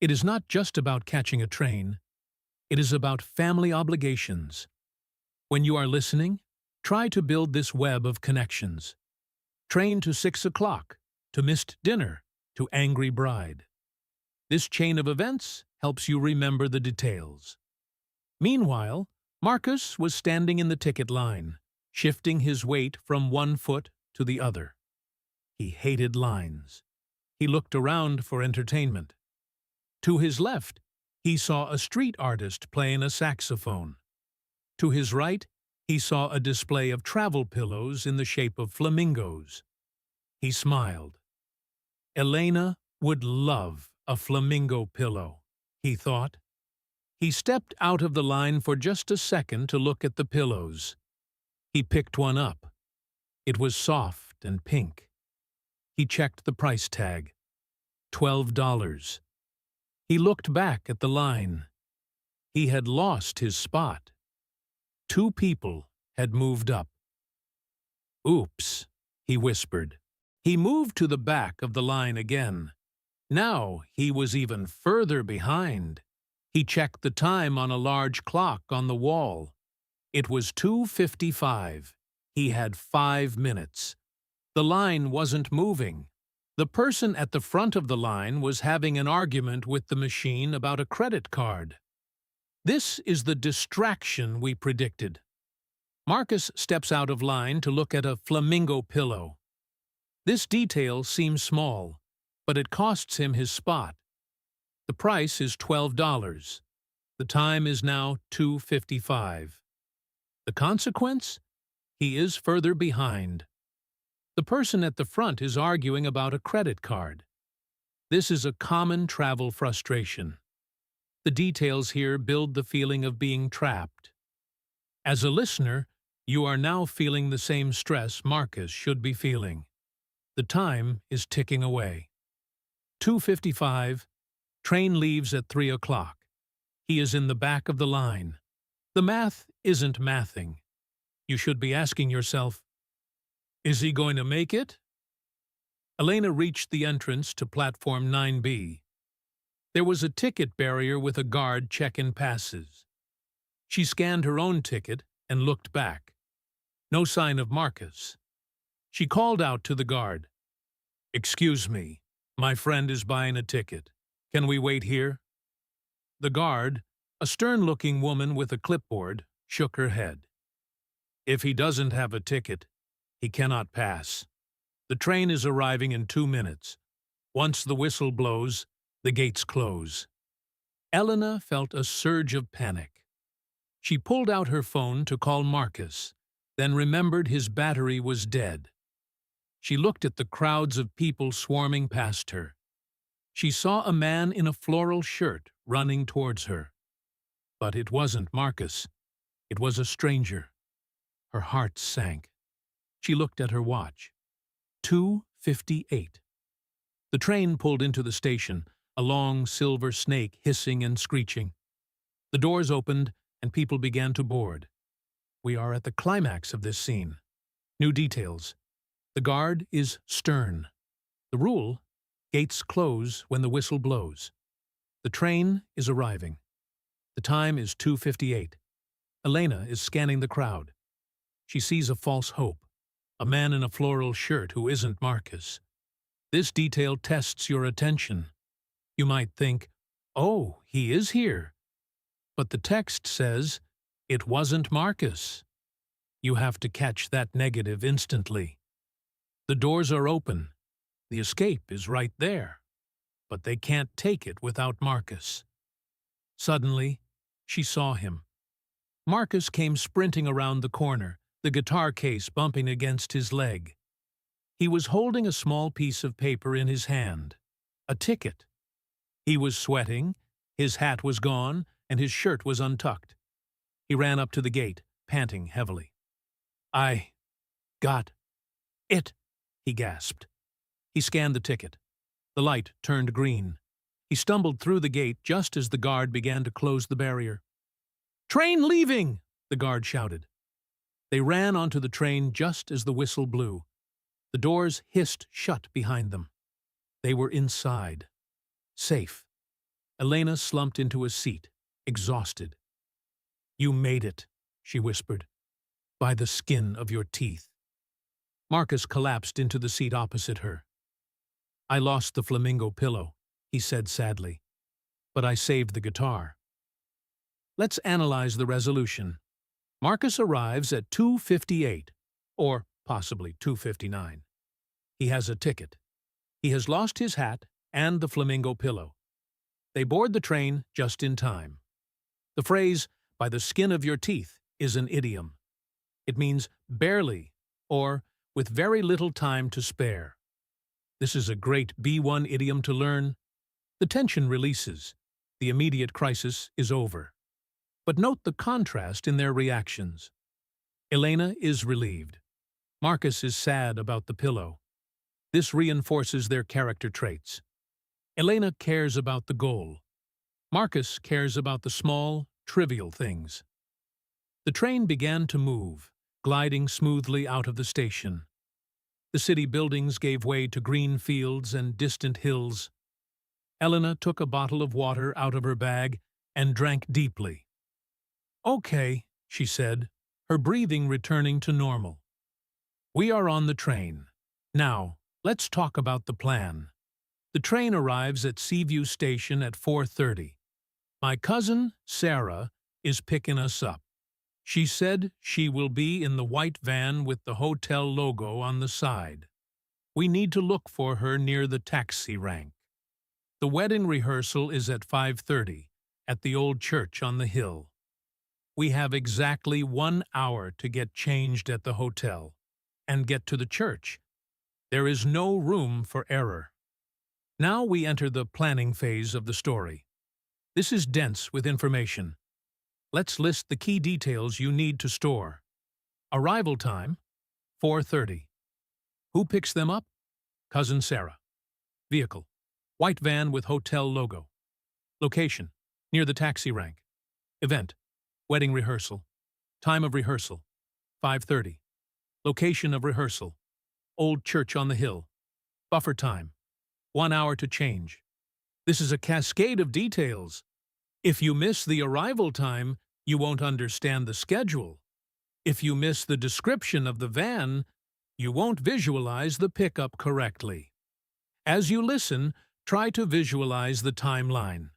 It is not just about catching a train. It is about family obligations. When you are listening, try to build this web of connections. Train to 6 o'clock, to missed dinner, to angry bride. This chain of events helps you remember the details. Meanwhile, Marcus was standing in the ticket line, shifting his weight from one foot to the other. He hated lines. He looked around for entertainment. To his left, he saw a street artist playing a saxophone. To his right, he saw a display of travel pillows in the shape of flamingos. He smiled. Elena would love a flamingo pillow, he thought. He stepped out of the line for just a second to look at the pillows. He picked one up. It was soft and pink. He checked the price tag. $12. He looked back at the line. He had lost his spot. 2 people had moved up. "Oops," he whispered. He moved to the back of the line again. Now he was even further behind. He checked the time on a large clock on the wall. It was 2:55. He had 5 minutes. The line wasn't moving. The person at the front of the line was having an argument with the machine about a credit card. This is the distraction we predicted. Marcus steps out of line to look at a flamingo pillow. This detail seems small, but it costs him his spot. The price is $12. The time is now 2:55. The consequence? He is further behind. The person at the front is arguing about a credit card. This is a common travel frustration. The details here build the feeling of being trapped. As a listener, you are now feeling the same stress Marcus should be feeling. The time is ticking away. 2:55. Train leaves at 3 o'clock. He is in the back of the line. The math isn't mathing. You should be asking yourself, is he going to make it? Elena reached the entrance to platform 9B. There was a ticket barrier with a guard checking passes. She scanned her own ticket and looked back. No sign of Marcus. She called out to the guard. "Excuse me, my friend is buying a ticket. Can we wait here?" The guard, a stern-looking woman with a clipboard, shook her head. "If he doesn't have a ticket, he cannot pass. The train is arriving in 2 minutes. Once the whistle blows, the gates close." Elena felt a surge of panic. She pulled out her phone to call Marcus, then remembered his battery was dead. She looked at the crowds of people swarming past her. She saw a man in a floral shirt running towards her. But it wasn't Marcus. It was a stranger. Her heart sank. She looked at her watch. 2:58. The train pulled into the station, a long silver snake hissing and screeching. The doors opened and people began to board. We are at the climax of this scene. New details. The guard is stern. The rule: gates close when the whistle blows. The train is arriving. The time is 2:58. Elena is scanning the crowd. She sees a false hope. A man in a floral shirt who isn't Marcus. This detail tests your attention. You might think, oh, he is here. But the text says, it wasn't Marcus. You have to catch that negative instantly. The doors are open. The escape is right there. But they can't take it without Marcus. Suddenly, she saw him. Marcus came sprinting around the corner, the guitar case bumping against his leg. He was holding a small piece of paper in his hand, a ticket. He was sweating, his hat was gone, and his shirt was untucked. He ran up to the gate, panting heavily. "I got it," he gasped. He scanned the ticket. The light turned green. He stumbled through the gate just as the guard began to close the barrier. "Train leaving!" the guard shouted. They ran onto the train just as the whistle blew. The doors hissed shut behind them. They were inside. Safe. Elena slumped into a seat, exhausted. "You made it," she whispered. "By the skin of your teeth." Marcus collapsed into the seat opposite her. "I lost the flamingo pillow," he said sadly. "But I saved the guitar." Let's analyze the resolution. Marcus arrives at 2:58, or possibly 2:59. He has a ticket. He has lost his hat and the flamingo pillow. They board the train just in time. The phrase, "by the skin of your teeth," is an idiom. It means barely, or with very little time to spare. This is a great B1 idiom to learn. The tension releases. The immediate crisis is over. But note the contrast in their reactions. Elena is relieved. Marcus is sad about the pillow. This reinforces their character traits. Elena cares about the goal. Marcus cares about the small, trivial things. The train began to move, gliding smoothly out of the station. The city buildings gave way to green fields and distant hills. Elena took a bottle of water out of her bag and drank deeply. "Okay," she said, her breathing returning to normal. "We are on the train. Now, let's talk about the plan." The train arrives at Seaview Station at 4:30. My cousin, Sarah, is picking us up. She said she will be in the white van with the hotel logo on the side. We need to look for her near the taxi rank. The wedding rehearsal is at 5:30 at the old church on the hill. We have exactly 1 hour to get changed at the hotel and get to the church. There is no room for error. Now we enter the planning phase of the story. This is dense with information. Let's list the key details you need to store. Arrival time, 4:30. Who picks them up? Cousin Sarah. Vehicle, white van with hotel logo. Location, near the taxi rank. Event, wedding rehearsal. Time of rehearsal, 5:30. Location of rehearsal, old church on the hill. Buffer time, 1 hour to change. This is a cascade of details. If you miss the arrival time, you won't understand the schedule. If you miss the description of the van, you won't visualize the pickup correctly. As you listen, try to visualize the timeline.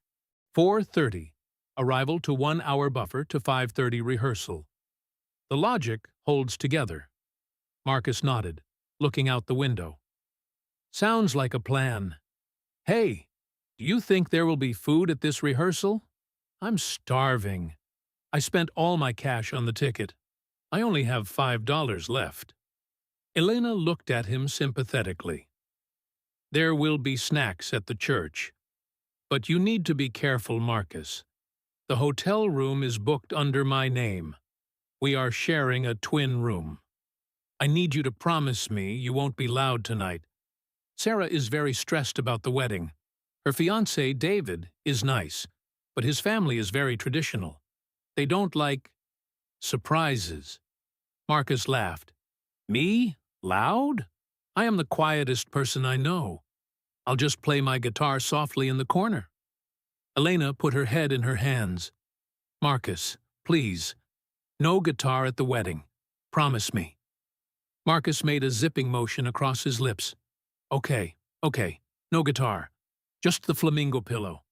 4:30. Arrival to 1 hour buffer to 5:30 rehearsal. The logic holds together. Marcus nodded, looking out the window. Sounds like a plan. Hey, do you think there will be food at this rehearsal? I'm starving. I spent all my cash on the ticket. I only have $5 left. Elena looked at him sympathetically. There will be snacks at the church. But you need to be careful, Marcus. The hotel room is booked under my name. We are sharing a twin room. I need you to promise me you won't be loud tonight. Sarah is very stressed about the wedding. Her fiancé, David, is nice, but his family is very traditional. They don't like surprises. Marcus laughed. Me? Loud? I am the quietest person I know. I'll just play my guitar softly in the corner. Elena put her head in her hands. Marcus, please. No guitar at the wedding. Promise me. Marcus made a zipping motion across his lips. Okay, no guitar. Just the flamingo pillow.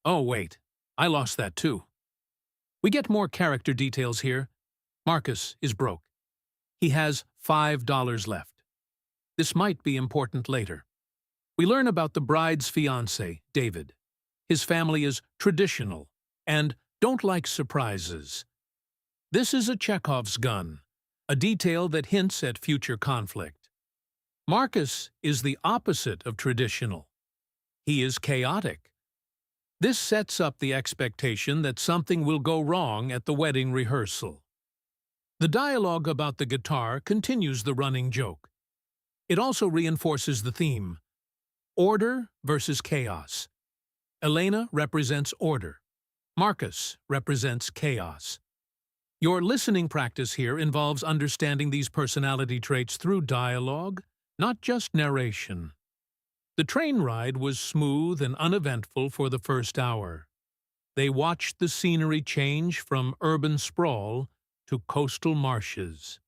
Oh, wait, I lost that too. We get more character details here. Marcus is broke. He has $5 left. This might be important later. We learn about the bride's fiancé, David. His family is traditional and don't like surprises. This is a Chekhov's gun, a detail that hints at future conflict. Marcus is the opposite of traditional. He is chaotic. This sets up the expectation that something will go wrong at the wedding rehearsal. The dialogue about the guitar continues the running joke. It also reinforces the theme. Order versus chaos. Elena represents order. Marcus represents chaos. Your listening practice here involves understanding these personality traits through dialogue, not just narration. The train ride was smooth and uneventful for the first hour. They watched the scenery change from urban sprawl to coastal marshes.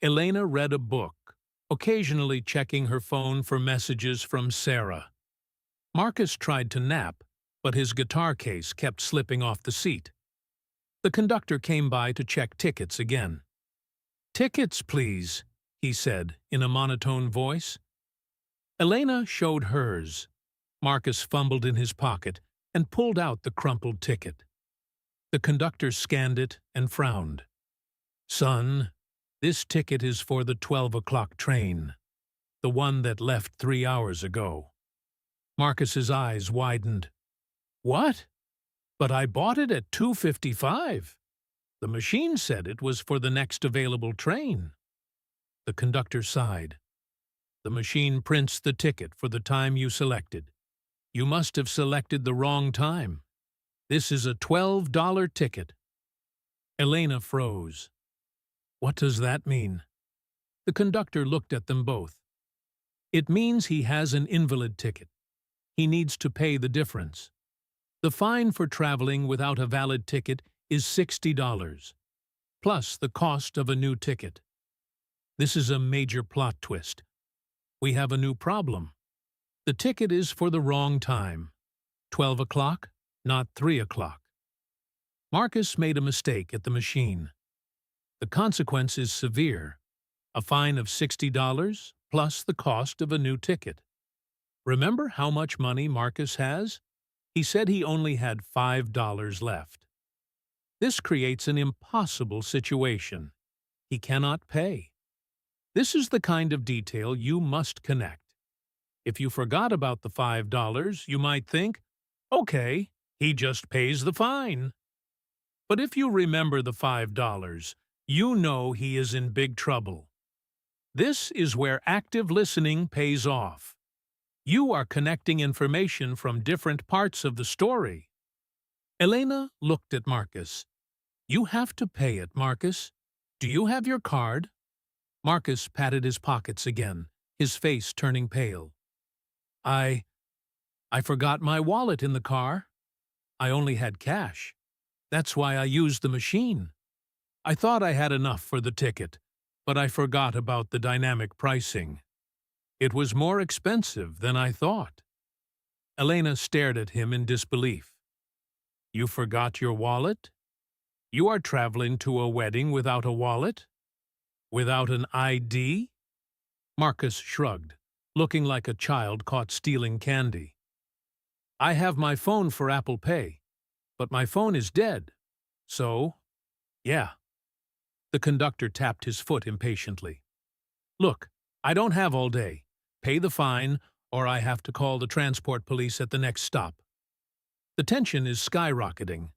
Elena read a book, occasionally checking her phone for messages from Sarah. Marcus tried to nap, but his guitar case kept slipping off the seat. The conductor came by to check tickets again. "Tickets, please," he said in a monotone voice. Elena showed hers. Marcus fumbled in his pocket and pulled out the crumpled ticket. The conductor scanned it and frowned. "Son, this ticket is for the 12 o'clock train, the one that left 3 hours ago." Marcus's eyes widened. "What? But I bought it at 2:55. The machine said it was for the next available train." The conductor sighed. "The machine prints the ticket for the time you selected. You must have selected the wrong time. This is a $12 ticket." Elena froze. "What does that mean?" The conductor looked at them both. "It means he has an invalid ticket. He needs to pay the difference. The fine for traveling without a valid ticket is $60, plus the cost of a new ticket. This is a major plot twist. We have a new problem. The ticket is for the wrong time. 12 o'clock, not 3 o'clock. Marcus made a mistake at the machine. The consequence is severe. A fine of $60 plus the cost of a new ticket. Remember how much money Marcus has? He said he only had $5 left. This creates an impossible situation. He cannot pay. This is the kind of detail you must connect. If you forgot about the $5, you might think, okay, he just pays the fine. But if you remember the $5, you know he is in big trouble. This is where active listening pays off. You are connecting information from different parts of the story. Elena looked at Marcus. "You have to pay it, Marcus. Do you have your card?" Marcus patted his pockets again, his face turning pale. I forgot my wallet in the car. I only had cash. That's why I used the machine. I thought I had enough for the ticket, but I forgot about the dynamic pricing. It was more expensive than I thought." Elena stared at him in disbelief. "You forgot your wallet? You are traveling to a wedding without a wallet? Without an ID?" Marcus shrugged, looking like a child caught stealing candy. "I have my phone for Apple Pay, but my phone is dead. So, yeah." The conductor tapped his foot impatiently. "Look, I don't have all day. Pay the fine, or I have to call the transport police at the next stop." The tension is skyrocketing.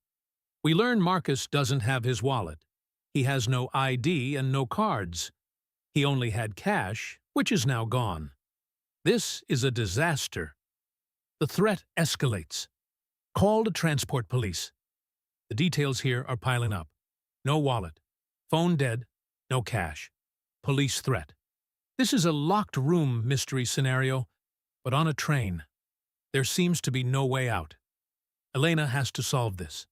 We learn Marcus doesn't have his wallet. He has no ID and no cards. He only had cash, which is now gone. This is a disaster. The threat escalates. "Call the transport police." The details here are piling up. No wallet. Phone dead. No cash. Police threat. This is a locked room mystery scenario, but on a train. There seems to be no way out. Elena has to solve this.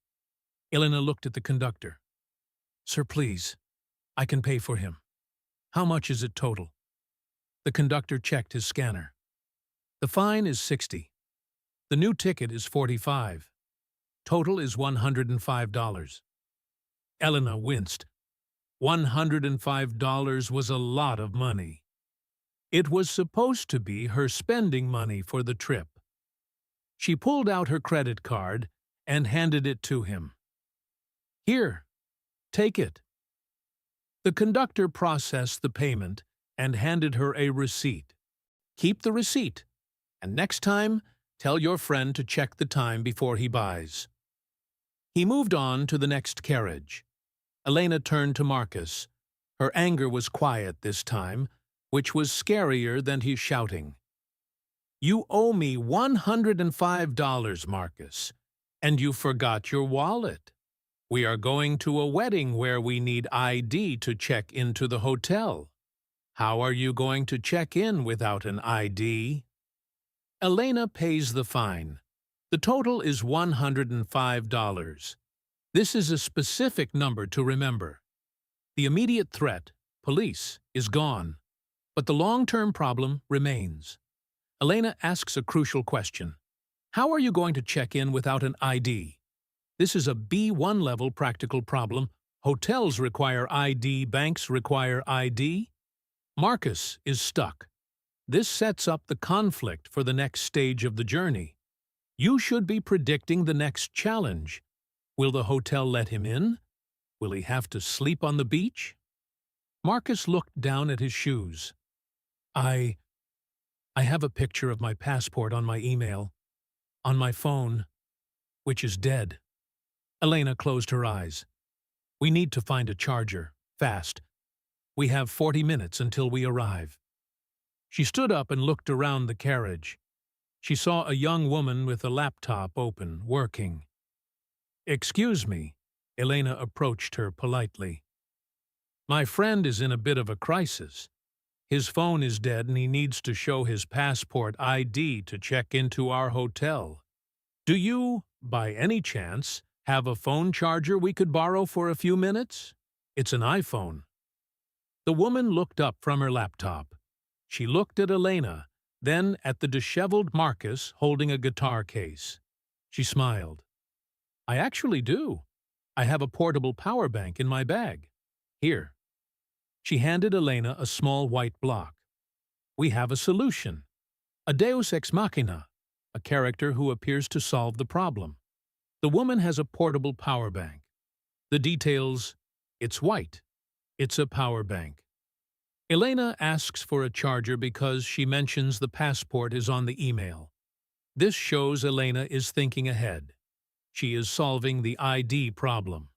Elena looked at the conductor. "Sir, please. I can pay for him. How much is it total?" The conductor checked his scanner. "The fine is $60. The new ticket is $45. Total is $105. Elena winced. $105 was a lot of money. It was supposed to be her spending money for the trip. She pulled out her credit card and handed it to him. "Here, take it." The conductor processed the payment and handed her a receipt. "Keep the receipt, and next time, tell your friend to check the time before he buys." He moved on to the next carriage. Elena turned to Marcus. Her anger was quiet this time, which was scarier than his shouting. "You owe me $105, Marcus, and you forgot your wallet. We are going to a wedding where we need ID to check into the hotel. How are you going to check in without an ID? Elena pays the fine. The total is $105. This is a specific number to remember. The immediate threat, police, is gone, but the long-term problem remains. Elena asks a crucial question. How are you going to check in without an ID? This is a B1 level practical problem. Hotels require ID, banks require ID. Marcus is stuck. This sets up the conflict for the next stage of the journey. You should be predicting the next challenge. Will the hotel let him in? Will he have to sleep on the beach? Marcus looked down at his shoes. I have a picture of my passport on my email, on my phone, which is dead. Elena closed her eyes. We need to find a charger, fast. We have 40 minutes until we arrive. She stood up and looked around the carriage. She saw a young woman with a laptop open, working. Excuse me, Elena approached her politely. My friend is in a bit of a crisis. His phone is dead and he needs to show his passport ID to check into our hotel. Do you, by any chance, have a phone charger we could borrow for a few minutes? It's an iPhone. The woman looked up from her laptop. She looked at Elena, then at the disheveled Marcus holding a guitar case. She smiled. I actually do. I have a portable power bank in my bag. Here. She handed Elena a small white block. We have a solution. A deus ex machina, a character who appears to solve the problem. The woman has a portable power bank. The details, it's white. It's a power bank. Elena asks for a charger because she mentions the passport is on the email. This shows Elena is thinking ahead. She is solving the ID problem.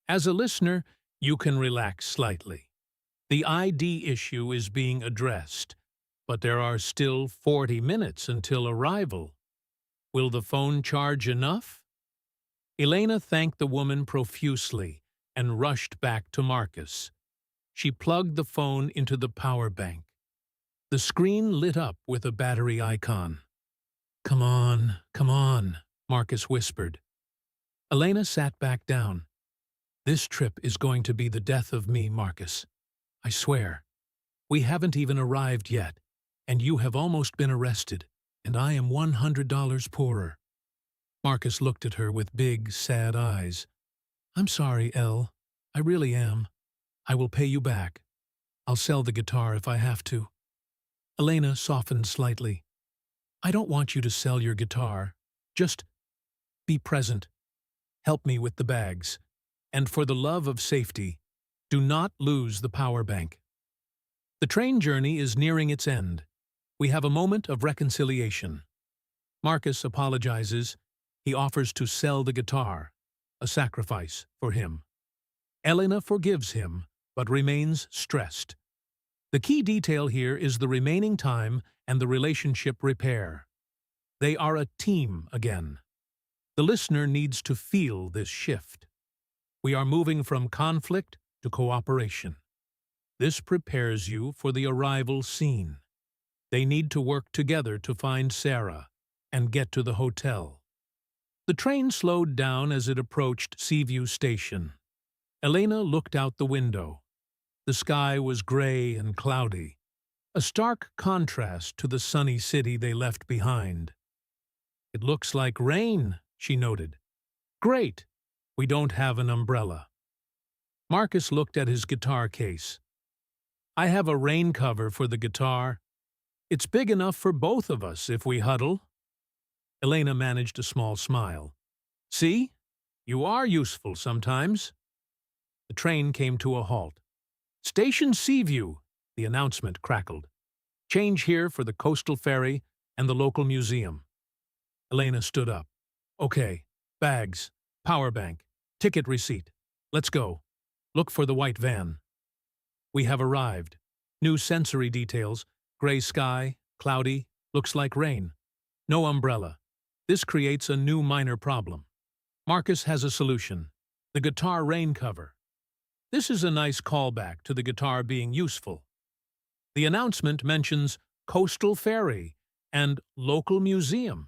As a listener, you can relax slightly. The ID issue is being addressed, but there are still 40 minutes until arrival. Will the phone charge enough? Elena thanked the woman profusely and rushed back to Marcus. She plugged the phone into the power bank. The screen lit up with a battery icon. Come on, Marcus whispered. Elena sat back down. This trip is going to be the death of me, Marcus. I swear. We haven't even arrived yet, and you have almost been arrested, and I am $100 poorer. Marcus looked at her with big, sad eyes. I'm sorry, Elle. I really am. I will pay you back. I'll sell the guitar if I have to. Elena softened slightly. I don't want you to sell your guitar. Just be present. Help me with the bags. And for the love of safety, do not lose the power bank. The train journey is nearing its end. We have a moment of reconciliation. Marcus apologizes. He offers to sell the guitar, a sacrifice for him. Elena forgives him, but remains stressed. The key detail here is the remaining time and the relationship repair. They are a team again. The listener needs to feel this shift. We are moving from conflict to cooperation. This prepares you for the arrival scene. They need to work together to find Sarah and get to the hotel. The train slowed down as it approached Seaview Station. Elena looked out the window. The sky was gray and cloudy, a stark contrast to the sunny city they left behind. It looks like rain, she noted. Great, we don't have an umbrella. Marcus looked at his guitar case. I have a rain cover for the guitar. It's big enough for both of us if we huddle. Elena managed a small smile. See, you are useful sometimes. The train came to a halt. Station Seaview, the announcement crackled. Change here for the coastal ferry and the local museum. Elena stood up. Okay, bags, power bank, ticket receipt. Let's go. Look for the white van. We have arrived. New sensory details. Gray sky, cloudy, looks like rain. No umbrella. This creates a new minor problem. Marcus has a solution. The guitar rain cover. This is a nice callback to the guitar being useful. The announcement mentions coastal ferry and local museum.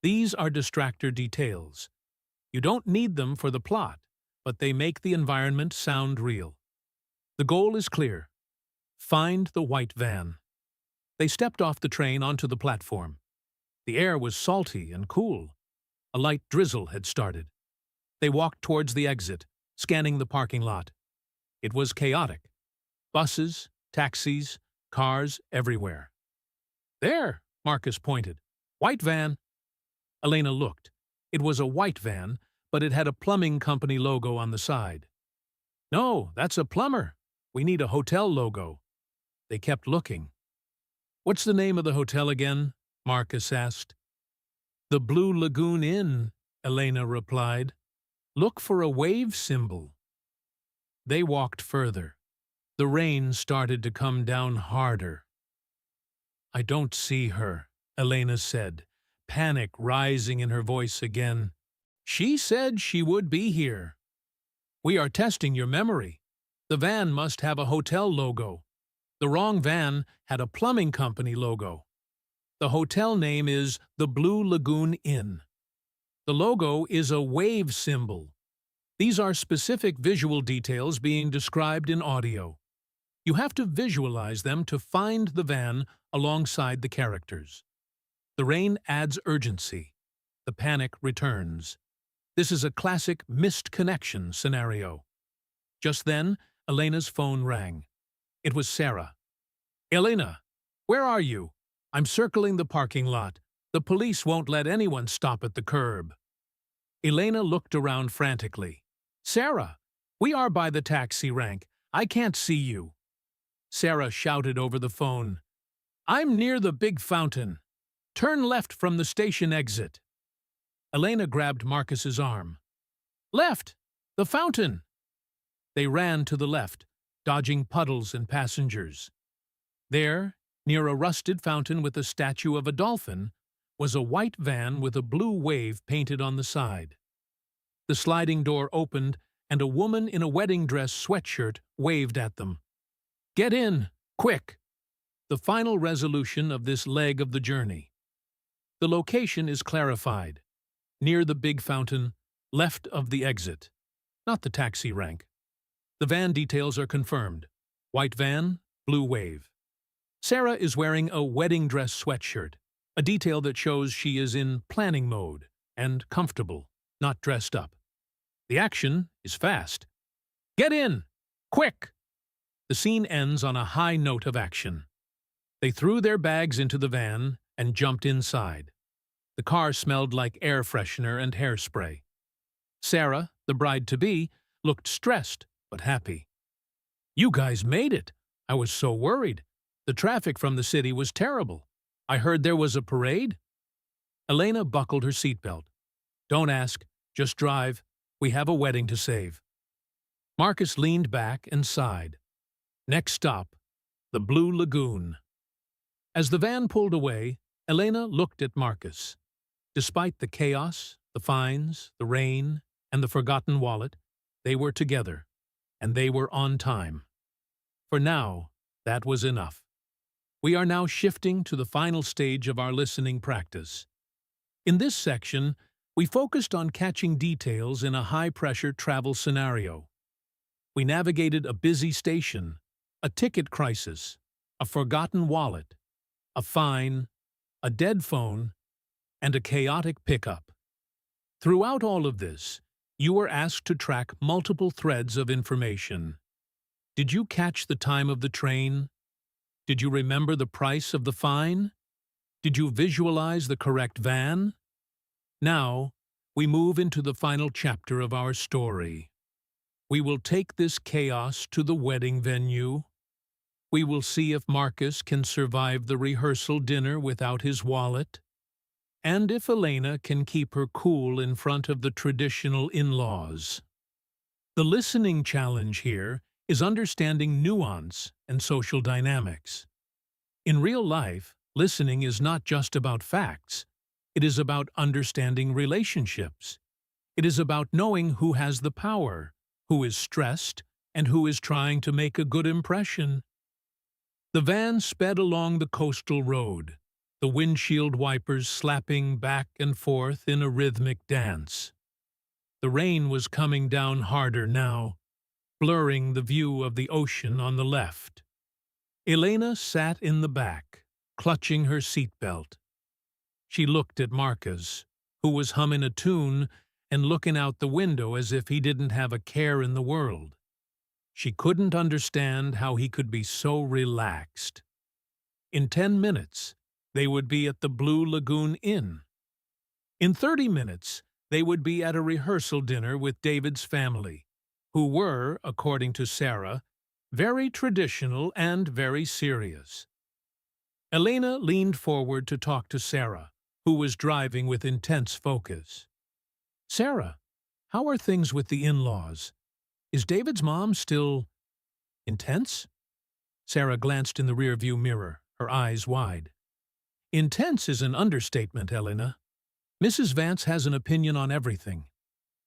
These are distractor details. You don't need them for the plot, but they make the environment sound real. The goal is clear. Find the white van. They stepped off the train onto the platform. The air was salty and cool. A light drizzle had started. They walked towards the exit, scanning the parking lot. It was chaotic. Buses, taxis, cars everywhere. There, Marcus pointed. White van. Elena looked. It was a white van, but it had a plumbing company logo on the side. No, that's a plumber. We need a hotel logo. They kept looking. What's the name of the hotel again? Marcus asked. The Blue Lagoon Inn, Elena replied. Look for a wave symbol. They walked further. The rain started to come down harder. I don't see her, Elena said, panic rising in her voice again. She said she would be here. We are testing your memory. The van must have a hotel logo. The wrong van had a plumbing company logo. The hotel name is the Blue Lagoon Inn. The logo is a wave symbol. These are specific visual details being described in audio. You have to visualize them to find the van alongside the characters. The rain adds urgency. The panic returns. This is a classic missed connection scenario. Just then, Elena's phone rang. It was Sarah. Elena, where are you? I'm circling the parking lot. The police won't let anyone stop at the curb. Elena looked around frantically. Sarah, we are by the taxi rank. I can't see you. Sarah shouted over the phone. I'm near the big fountain. Turn left from the station exit. Elena grabbed Marcus's arm. Left! The fountain! They ran to the left, dodging puddles and passengers. There, near a rusted fountain with a statue of a dolphin, was a white van with a blue wave painted on the side. The sliding door opened, and a woman in a wedding dress sweatshirt waved at them. Get in, quick! The final resolution of this leg of the journey. The location is clarified. Near the big fountain, left of the exit. Not the taxi rank. The van details are confirmed. White van, blue wave. Sarah is wearing a wedding dress sweatshirt, a detail that shows she is in planning mode and comfortable, not dressed up. The action is fast. Get in! Quick! The scene ends on a high note of action. They threw their bags into the van and jumped inside. The car smelled like air freshener and hairspray. Sarah, the bride-to-be, looked stressed but happy. You guys made it! I was so worried. The traffic from the city was terrible. I heard there was a parade. Elena buckled her seatbelt. Don't ask, just drive. We have a wedding to save. Marcus leaned back and sighed. Next stop, the Blue Lagoon. As the van pulled away, Elena looked at Marcus. Despite the chaos, the fines, the rain, and the forgotten wallet, they were together, and they were on time. For now, that was enough. We are now shifting to the final stage of our listening practice. In this section, we focused on catching details in a high-pressure travel scenario. We navigated a busy station, a ticket crisis, a forgotten wallet, a fine, a dead phone, and a chaotic pickup. Throughout all of this, you were asked to track multiple threads of information. Did you catch the time of the train? Did you remember the price of the fine? Did you visualize the correct van? Now, we move into the final chapter of our story. We will take this chaos to the wedding venue. We will see if Marcus can survive the rehearsal dinner without his wallet, and if Elena can keep her cool in front of the traditional in-laws. The listening challenge here is understanding nuance and social dynamics. In real life, listening is not just about facts. It is about understanding relationships. It is about knowing who has the power, who is stressed, and who is trying to make a good impression. The van sped along the coastal road, the windshield wipers slapping back and forth in a rhythmic dance. The rain was coming down harder now, blurring the view of the ocean on the left. Elena sat in the back, clutching her seatbelt. She looked at Marcus, who was humming a tune and looking out the window as if he didn't have a care in the world. She couldn't understand how he could be so relaxed. In 10 minutes, they would be at the Blue Lagoon Inn. In 30 minutes, they would be at a rehearsal dinner with David's family, who were, according to Sarah, very traditional and very serious. Elena leaned forward to talk to Sarah, who was driving with intense focus. "Sarah, how are things with the in-laws? Is David's mom still intense?" Sarah glanced in the rearview mirror, her eyes wide. "Intense is an understatement, Elena. Mrs. Vance has an opinion on everything.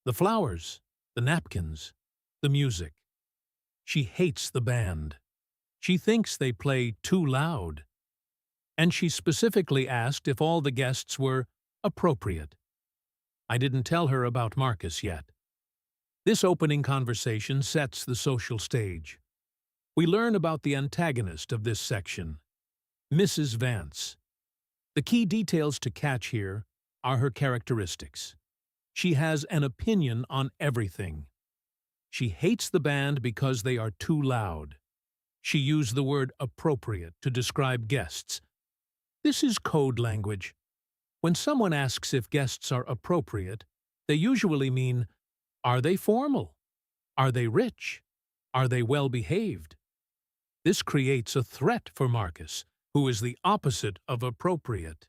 The flowers, the napkins, the music. She hates the band. She thinks they play too loud. And she specifically asked if all the guests were appropriate. I didn't tell her about Marcus yet." This opening conversation sets the social stage. We learn about the antagonist of this section, Mrs. Vance. The key details to catch here are her characteristics. She has an opinion on everything. She hates the band because they are too loud. She used the word appropriate to describe guests. This is code language. When someone asks if guests are appropriate, they usually mean, are they formal? Are they rich? Are they well-behaved? This creates a threat for Marcus, who is the opposite of appropriate.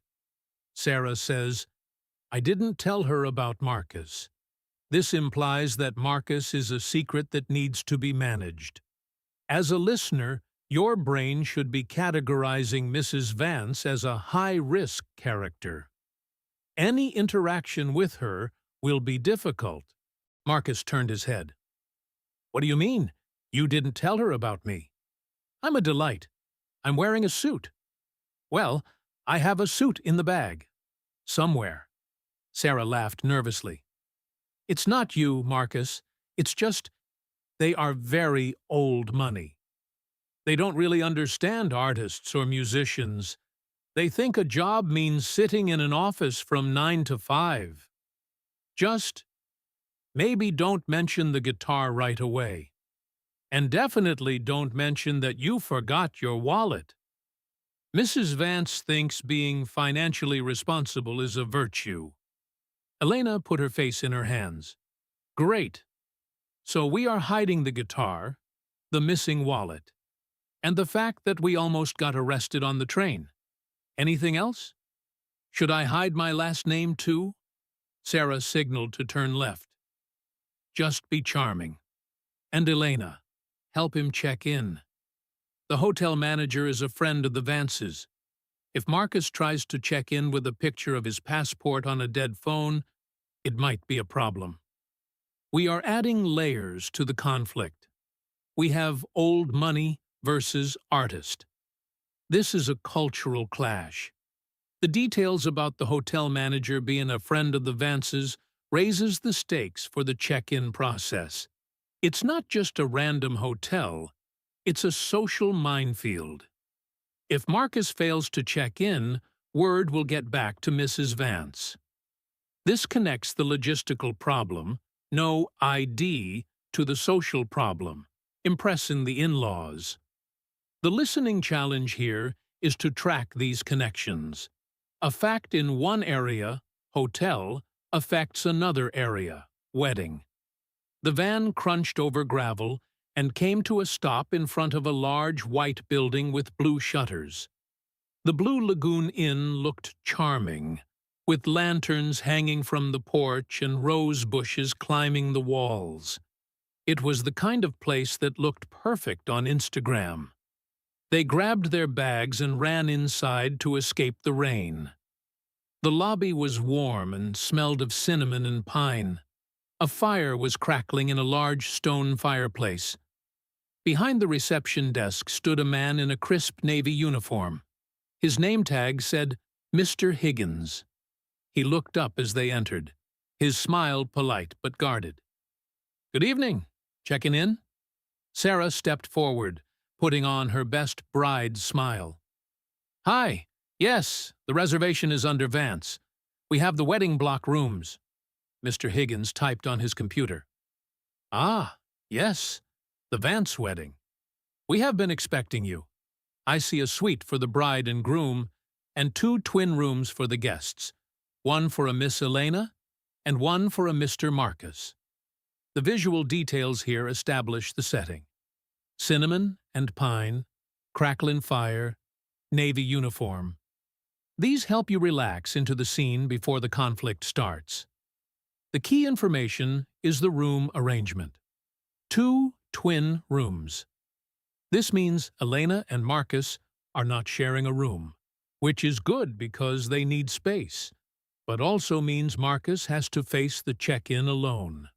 Sarah says, "I didn't tell her about Marcus." This implies that Marcus is a secret that needs to be managed. As a listener, your brain should be categorizing Mrs. Vance as a high-risk character. Any interaction with her will be difficult. Marcus turned his head. "What do you mean? You didn't tell her about me." "I'm a delight. I'm wearing a suit." "Well, I have a suit in the bag. Somewhere." Sarah laughed nervously. "It's not you, Marcus. It's just they are very old money. They don't really understand artists or musicians. They think a job means sitting in an office from 9 to 5. Just maybe don't mention the guitar right away. And definitely don't mention that you forgot your wallet. Mrs. Vance thinks being financially responsible is a virtue." Elena put her face in her hands. "Great. So we are hiding the guitar, the missing wallet, and the fact that we almost got arrested on the train. Anything else? Should I hide my last name too?" Sarah signaled to turn left. "Just be charming. And Elena, help him check in. The hotel manager is a friend of the Vances. If Marcus tries to check in with a picture of his passport on a dead phone, it might be a problem." We are adding layers to the conflict. We have old money versus artist. This is a cultural clash. The details about the hotel manager being a friend of the Vances raises the stakes for the check-in process. It's not just a random hotel, it's a social minefield. If Marcus fails to check in, word will get back to Mrs. Vance. This connects the logistical problem, no ID, to the social problem, impressing the in-laws. The listening challenge here is to track these connections. A fact in one area, hotel, affects another area, wedding. The van crunched over gravel and came to a stop in front of a large white building with blue shutters. The Blue Lagoon Inn looked charming, with lanterns hanging from the porch and rose bushes climbing the walls. It was the kind of place that looked perfect on Instagram. They grabbed their bags and ran inside to escape the rain. The lobby was warm and smelled of cinnamon and pine. A fire was crackling in a large stone fireplace. Behind the reception desk stood a man in a crisp navy uniform. His name tag said, Mr. Higgins. He looked up as they entered, his smile polite but guarded. "Good evening. Checking in?" Sarah stepped forward, putting on her best bride's smile. "Hi. Yes, the reservation is under Vance. We have the wedding block rooms." Mr. Higgins typed on his computer. "Ah, yes, the Vance wedding. We have been expecting you. I see a suite for the bride and groom and 2 twin rooms for the guests, one for a Miss Elena and one for a Mr. Marcus. The visual details here establish the setting. Cinnamon and pine, crackling fire, navy uniform. These help you relax into the scene before the conflict starts. The key information is the room arrangement. 2 twin rooms. This means Elena and Marcus are not sharing a room, which is good because they need space, but also means Marcus has to face the check-in alone.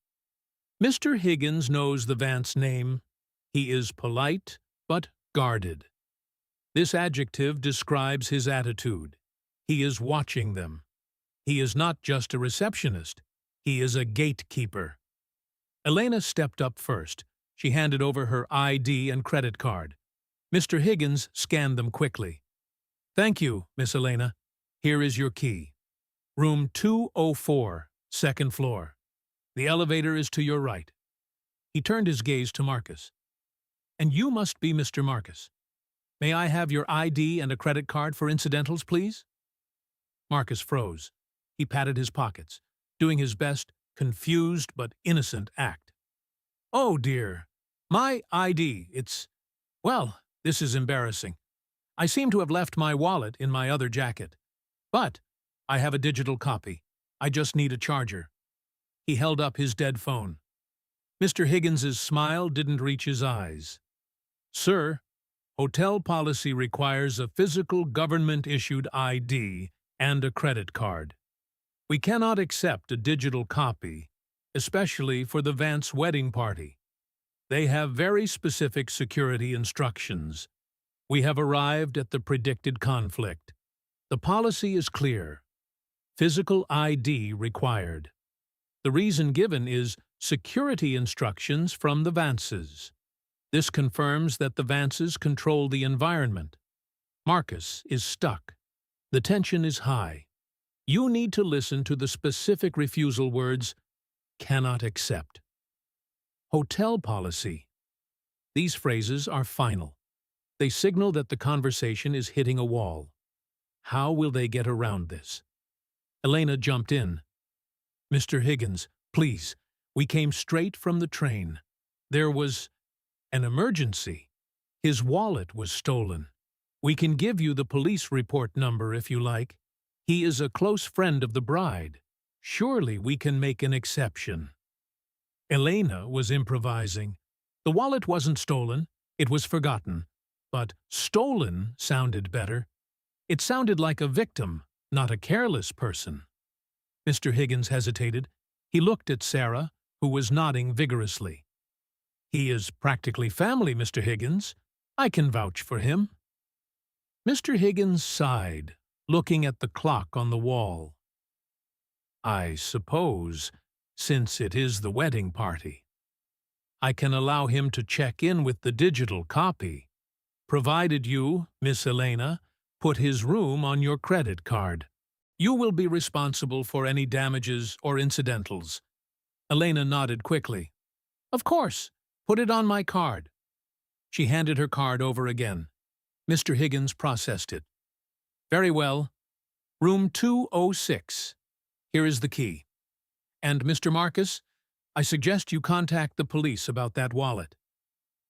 Mr. Higgins knows the Vance name. He is polite, but guarded. This adjective describes his attitude. He is watching them. He is not just a receptionist. He is a gatekeeper. Elena stepped up first. She handed over her ID and credit card. Mr. Higgins scanned them quickly. "Thank you, Miss Elena. Here is your key. Room 204, second floor. The elevator is to your right." He turned his gaze to Marcus. "And you must be Mr. Marcus. May I have your ID and a credit card for incidentals, please?" Marcus froze. He patted his pockets, doing his best, confused but innocent act. "Oh, dear. My ID, well, this is embarrassing. I seem to have left my wallet in my other jacket. But I have a digital copy. I just need a charger." He held up his dead phone. Mr. Higgins's smile didn't reach his eyes. "Sir, hotel policy requires a physical government-issued ID and a credit card. We cannot accept a digital copy, especially for the Vance wedding party. They have very specific security instructions. We have arrived at the predicted conflict. The policy is clear. Physical ID required. The reason given is security instructions from the Vances. This confirms that the Vances control the environment. Marcus is stuck. The tension is high. You need to listen to the specific refusal words, cannot accept. Hotel policy. These phrases are final. They signal that the conversation is hitting a wall. How will they get around this? Elena jumped in. "Mr. Higgins, please, we came straight from the train. There was an emergency. His wallet was stolen. We can give you the police report number if you like. He is a close friend of the bride. Surely we can make an exception." Elena was improvising. The wallet wasn't stolen, it was forgotten. But stolen sounded better. It sounded like a victim, not a careless person. Mr. Higgins hesitated. He looked at Sarah, who was nodding vigorously. "He is practically family, Mr. Higgins. I can vouch for him." Mr. Higgins sighed, looking at the clock on the wall. "I suppose, since it is the wedding party, I can allow him to check in with the digital copy, provided you, Miss Elena, put his room on your credit card. You will be responsible for any damages or incidentals." Elena nodded quickly. "Of course, put it on my card." She handed her card over again. Mr. Higgins processed it. "Very well. Room 206. Here is the key. And, Mr. Marcus, I suggest you contact the police about that wallet.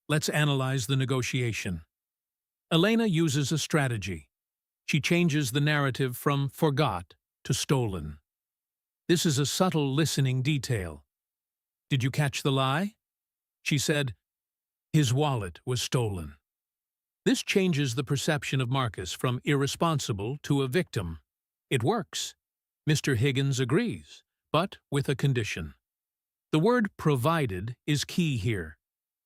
Let's analyze the negotiation." Elena uses a strategy. She changes the narrative from forgot to stolen. This is a subtle listening detail. "Did you catch the lie?" She said, "His wallet was stolen." This changes the perception of Marcus from irresponsible to a victim. It works. Mr. Higgins agrees, but with a condition. The word provided is key here.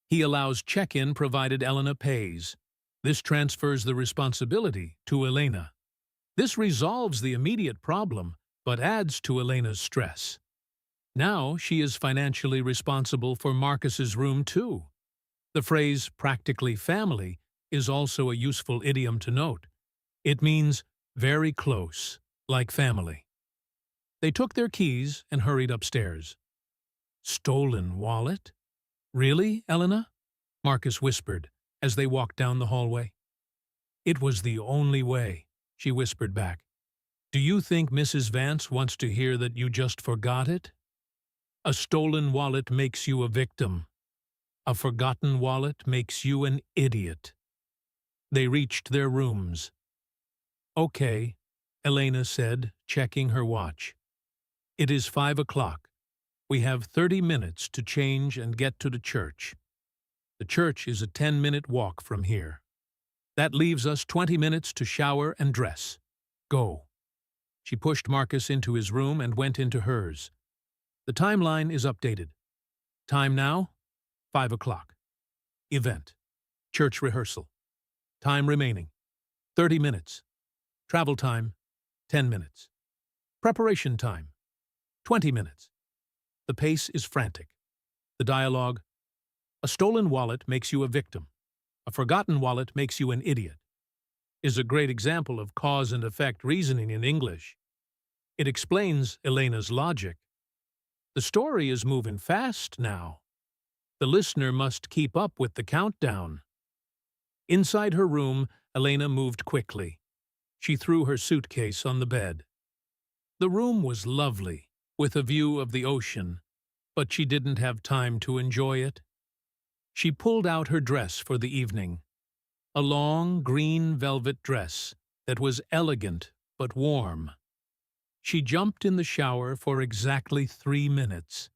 He allows check-in provided Elena pays. This transfers the responsibility to Elena. This resolves the immediate problem, but adds to Elena's stress. Now she is financially responsible for Marcus's room too. The phrase practically family is also a useful idiom to note. It means very close, like family. They took their keys and hurried upstairs. Stolen wallet? Really, Elena? Marcus whispered as they walked down the hallway. It was the only way, she whispered back. Do you think Mrs. Vance wants to hear that you just forgot it? A stolen wallet makes you a victim. A forgotten wallet makes you an idiot. They reached their rooms. Okay, Elena said, checking her watch. It is 5 o'clock. We have 30 minutes to change and get to the church. The church is a 10-minute walk from here. That leaves us 20 minutes to shower and dress. Go. She pushed Marcus into his room and went into hers. The timeline is updated. Time now, 5 o'clock. Event. Church rehearsal. Time remaining, 30 minutes. Travel time, 10 minutes. Preparation time, 20 minutes. The pace is frantic. The dialogue, a stolen wallet makes you a victim. A forgotten wallet makes you an idiot, is a great example of cause and effect reasoning in English. It explains Elena's logic. The story is moving fast now. The listener must keep up with the countdown. Inside her room, Elena moved quickly. She threw her suitcase on the bed. The room was lovely, with a view of the ocean, but she didn't have time to enjoy it. She pulled out her dress for the evening, a long green velvet dress that was elegant but warm. She jumped in the shower for exactly 3 minutes.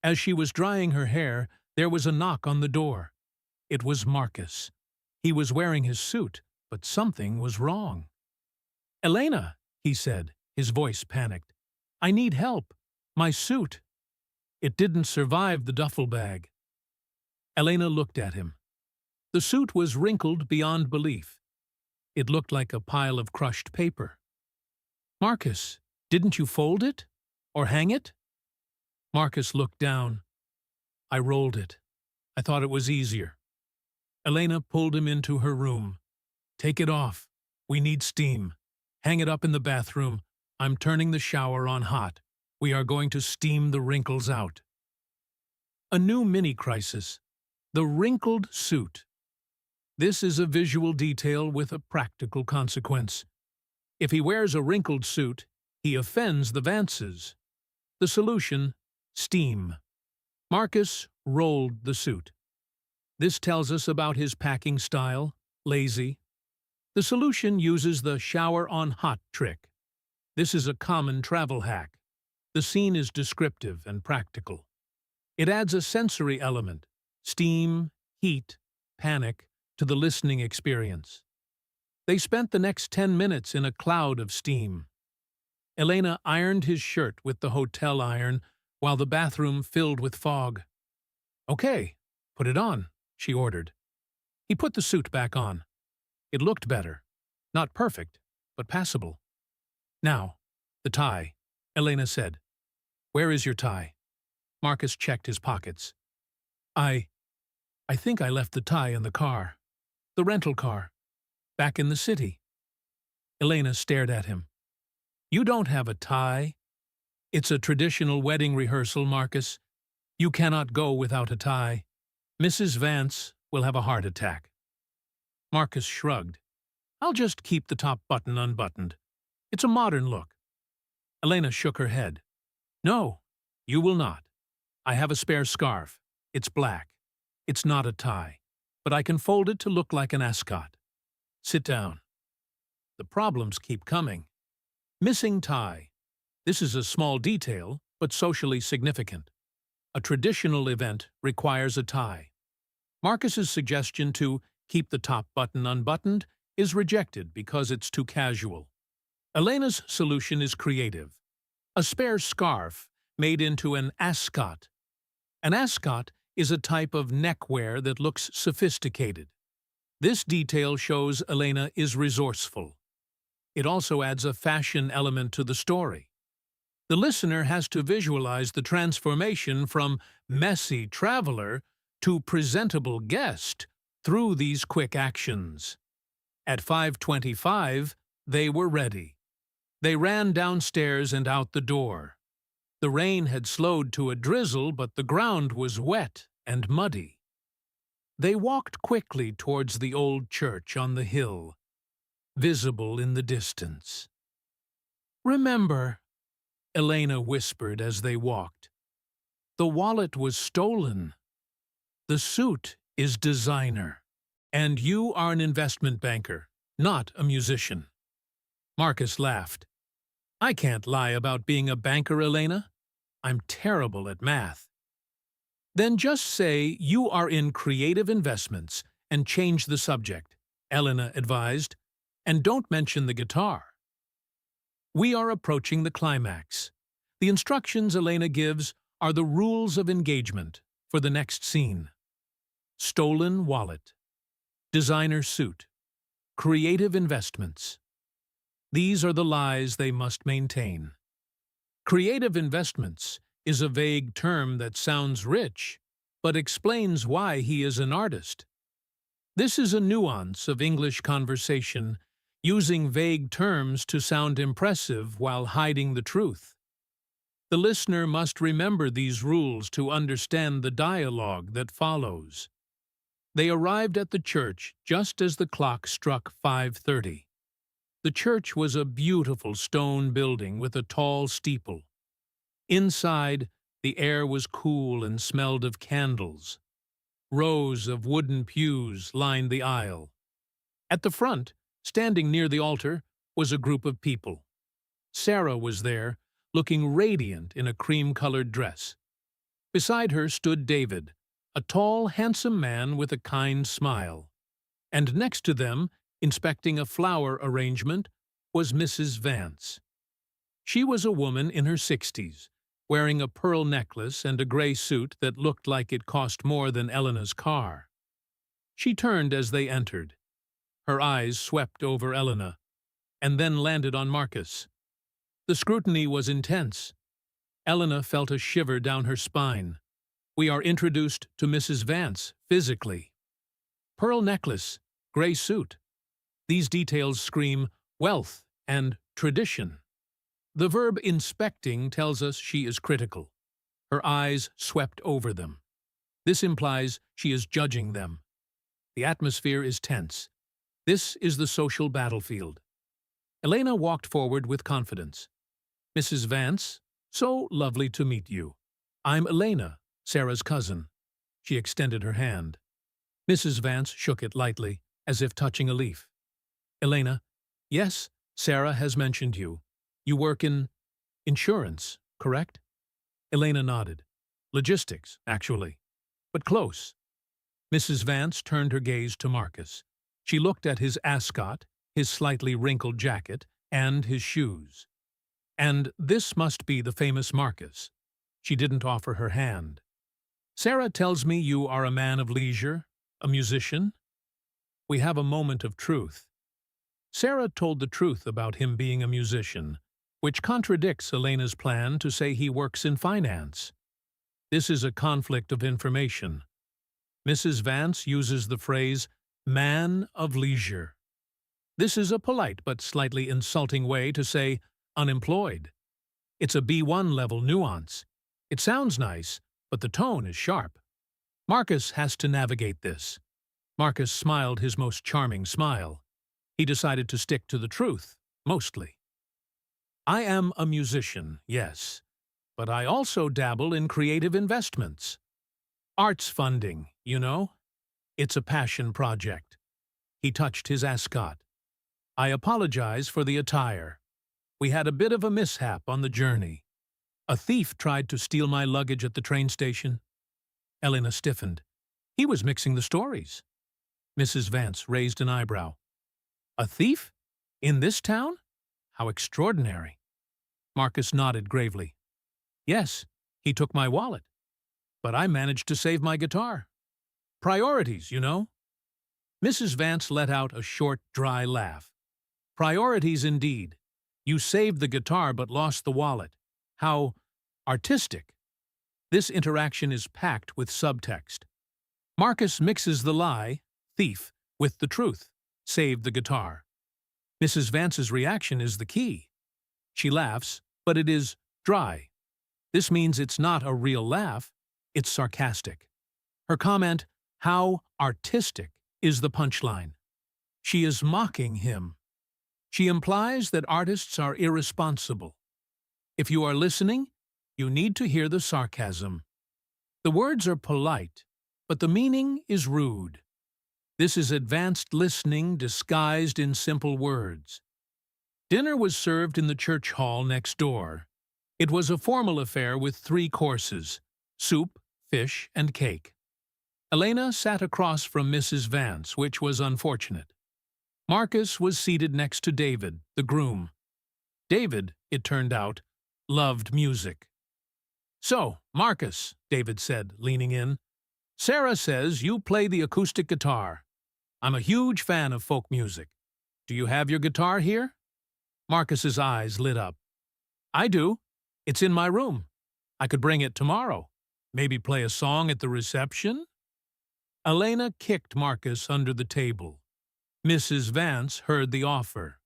As she was drying her hair, there was a knock on the door. It was Marcus. He was wearing his suit, but something was wrong. Elena, he said, his voice panicked. I need help. My suit. It didn't survive the duffel bag. Elena looked at him. The suit was wrinkled beyond belief. It looked like a pile of crushed paper. Marcus, didn't you fold it? Or hang it? Marcus looked down. I rolled it. I thought it was easier. Elena pulled him into her room. Take it off. We need steam. Hang it up in the bathroom. I'm turning the shower on hot. We are going to steam the wrinkles out. A new mini-crisis. The wrinkled suit. This is a visual detail with a practical consequence. If he wears a wrinkled suit, he offends the Vances. The solution, steam. Marcus rolled the suit. This tells us about his packing style, lazy. The solution uses the shower on hot trick. This is a common travel hack. The scene is descriptive and practical. It adds a sensory element, steam, heat, panic, to the listening experience. They spent the next 10 minutes in a cloud of steam. Elena ironed his shirt with the hotel iron while the bathroom filled with fog. Okay, put it on, she ordered. He put the suit back on. It looked better. Not perfect, but passable. Now, the tie, Elena said. Where is your tie? Marcus checked his pockets. I think I left the tie in the car. The rental car. Back in the city. Elena stared at him. You don't have a tie. It's a traditional wedding rehearsal, Marcus. You cannot go without a tie. Mrs. Vance will have a heart attack. Marcus shrugged. I'll just keep the top button unbuttoned. It's a modern look. Elena shook her head. No, you will not. I have a spare scarf. It's black. It's not a tie, but I can fold it to look like an ascot. Sit down. The problems keep coming. Missing tie. This is a small detail, but socially significant. A traditional event requires a tie. Marcus's suggestion to keep the top button unbuttoned is rejected because it's too casual. Elena's solution is creative. A spare scarf made into an ascot An ascot is a type of neckwear that looks sophisticated. This detail shows Elena is resourceful. It also adds a fashion element to the story. The listener has to visualize the transformation from messy traveler to presentable guest through these quick actions. At 5:25, they were ready. They ran downstairs and out the door. The rain had slowed to a drizzle, but the ground was wet and muddy. They walked quickly towards the old church on the hill, visible in the distance. "Remember," Elena whispered as they walked, "the wallet was stolen. The suit is designer. And you are an investment banker, not a musician." Marcus laughed. "I can't lie about being a banker, Elena. I'm terrible at math." "Then just say you are in creative investments and change the subject," Elena advised, "and don't mention the guitar." We are approaching the climax. The instructions Elena gives are the rules of engagement for the next scene. Stolen wallet. Designer suit. Creative investments. These are the lies they must maintain. Creative investments is a vague term that sounds rich, but explains why he is an artist. This is a nuance of English conversation, using vague terms to sound impressive while hiding the truth. The listener must remember these rules to understand the dialogue that follows. They arrived at the church just as the clock struck 5:30. The church was a beautiful stone building with a tall steeple. Inside, the air was cool and smelled of candles. Rows of wooden pews lined the aisle. At the front, standing near the altar, was a group of people. Sarah was there, looking radiant in a cream-colored dress. Beside her stood David, a tall, handsome man with a kind smile. And next to them, inspecting a flower arrangement, was Mrs. Vance. She was a woman in her 60s, wearing a pearl necklace and a gray suit that looked like it cost more than Elena's car. She turned as they entered. Her eyes swept over Elena, and then landed on Marcus. The scrutiny was intense. Elena felt a shiver down her spine. We are introduced to Mrs. Vance physically. Pearl necklace, gray suit. These details scream wealth and tradition. The verb inspecting tells us she is critical. Her eyes swept over them. This implies she is judging them. The atmosphere is tense. This is the social battlefield. Elena walked forward with confidence. "Mrs. Vance, so lovely to meet you. I'm Elena, Sarah's cousin." She extended her hand. Mrs. Vance shook it lightly, as if touching a leaf. "Elena, yes, Sarah has mentioned you. You work in insurance, correct?" Elena nodded. "Logistics, actually. But close." Mrs. Vance turned her gaze to Marcus. She looked at his ascot, his slightly wrinkled jacket, and his shoes. "And this must be the famous Marcus." She didn't offer her hand. "Sarah tells me you are a man of leisure, a musician." We have a moment of truth. Sarah told the truth about him being a musician, which contradicts Elena's plan to say he works in finance. This is a conflict of information. Mrs. Vance uses the phrase, "man of leisure." This is a polite but slightly insulting way to say unemployed. It's a B1 level nuance. It sounds nice, but the tone is sharp. Marcus has to navigate this. Marcus smiled his most charming smile. He decided to stick to the truth, mostly. "I am a musician, yes, but I also dabble in creative investments. Arts funding, you know? It's a passion project." He touched his ascot. "I apologize for the attire. We had a bit of a mishap on the journey. A thief tried to steal my luggage at the train station." Elena stiffened. He was mixing the stories. Mrs. Vance raised an eyebrow. "A thief? In this town? How extraordinary." Marcus nodded gravely. "Yes, he took my wallet." but I managed to save my guitar. Priorities, you know. Mrs. Vance let out a short, dry laugh. Priorities indeed. You saved the guitar but lost the wallet. How artistic. This interaction is packed with subtext. Marcus mixes the lie, thief, with the truth, saved the guitar. Mrs. Vance's reaction is the key. She laughs, but it is dry. This means it's not a real laugh, it's sarcastic. Her comment, "How artistic," is the punchline. She is mocking him. She implies that artists are irresponsible. If you are listening, you need to hear the sarcasm. The words are polite, but the meaning is rude. This is advanced listening disguised in simple words. Dinner was served in the church hall next door. It was a formal affair with 3 courses: soup, fish, and cake. Elena sat across from Mrs. Vance, which was unfortunate. Marcus was seated next to David, the groom. David, it turned out, loved music. "So, Marcus," David said, leaning in, "Sarah says you play the acoustic guitar. I'm a huge fan of folk music. Do you have your guitar here?" Marcus's eyes lit up. "I do. It's in my room. I could bring it tomorrow. Maybe play a song at the reception?" Elena kicked Marcus under the table. Mrs. Vance heard the offer.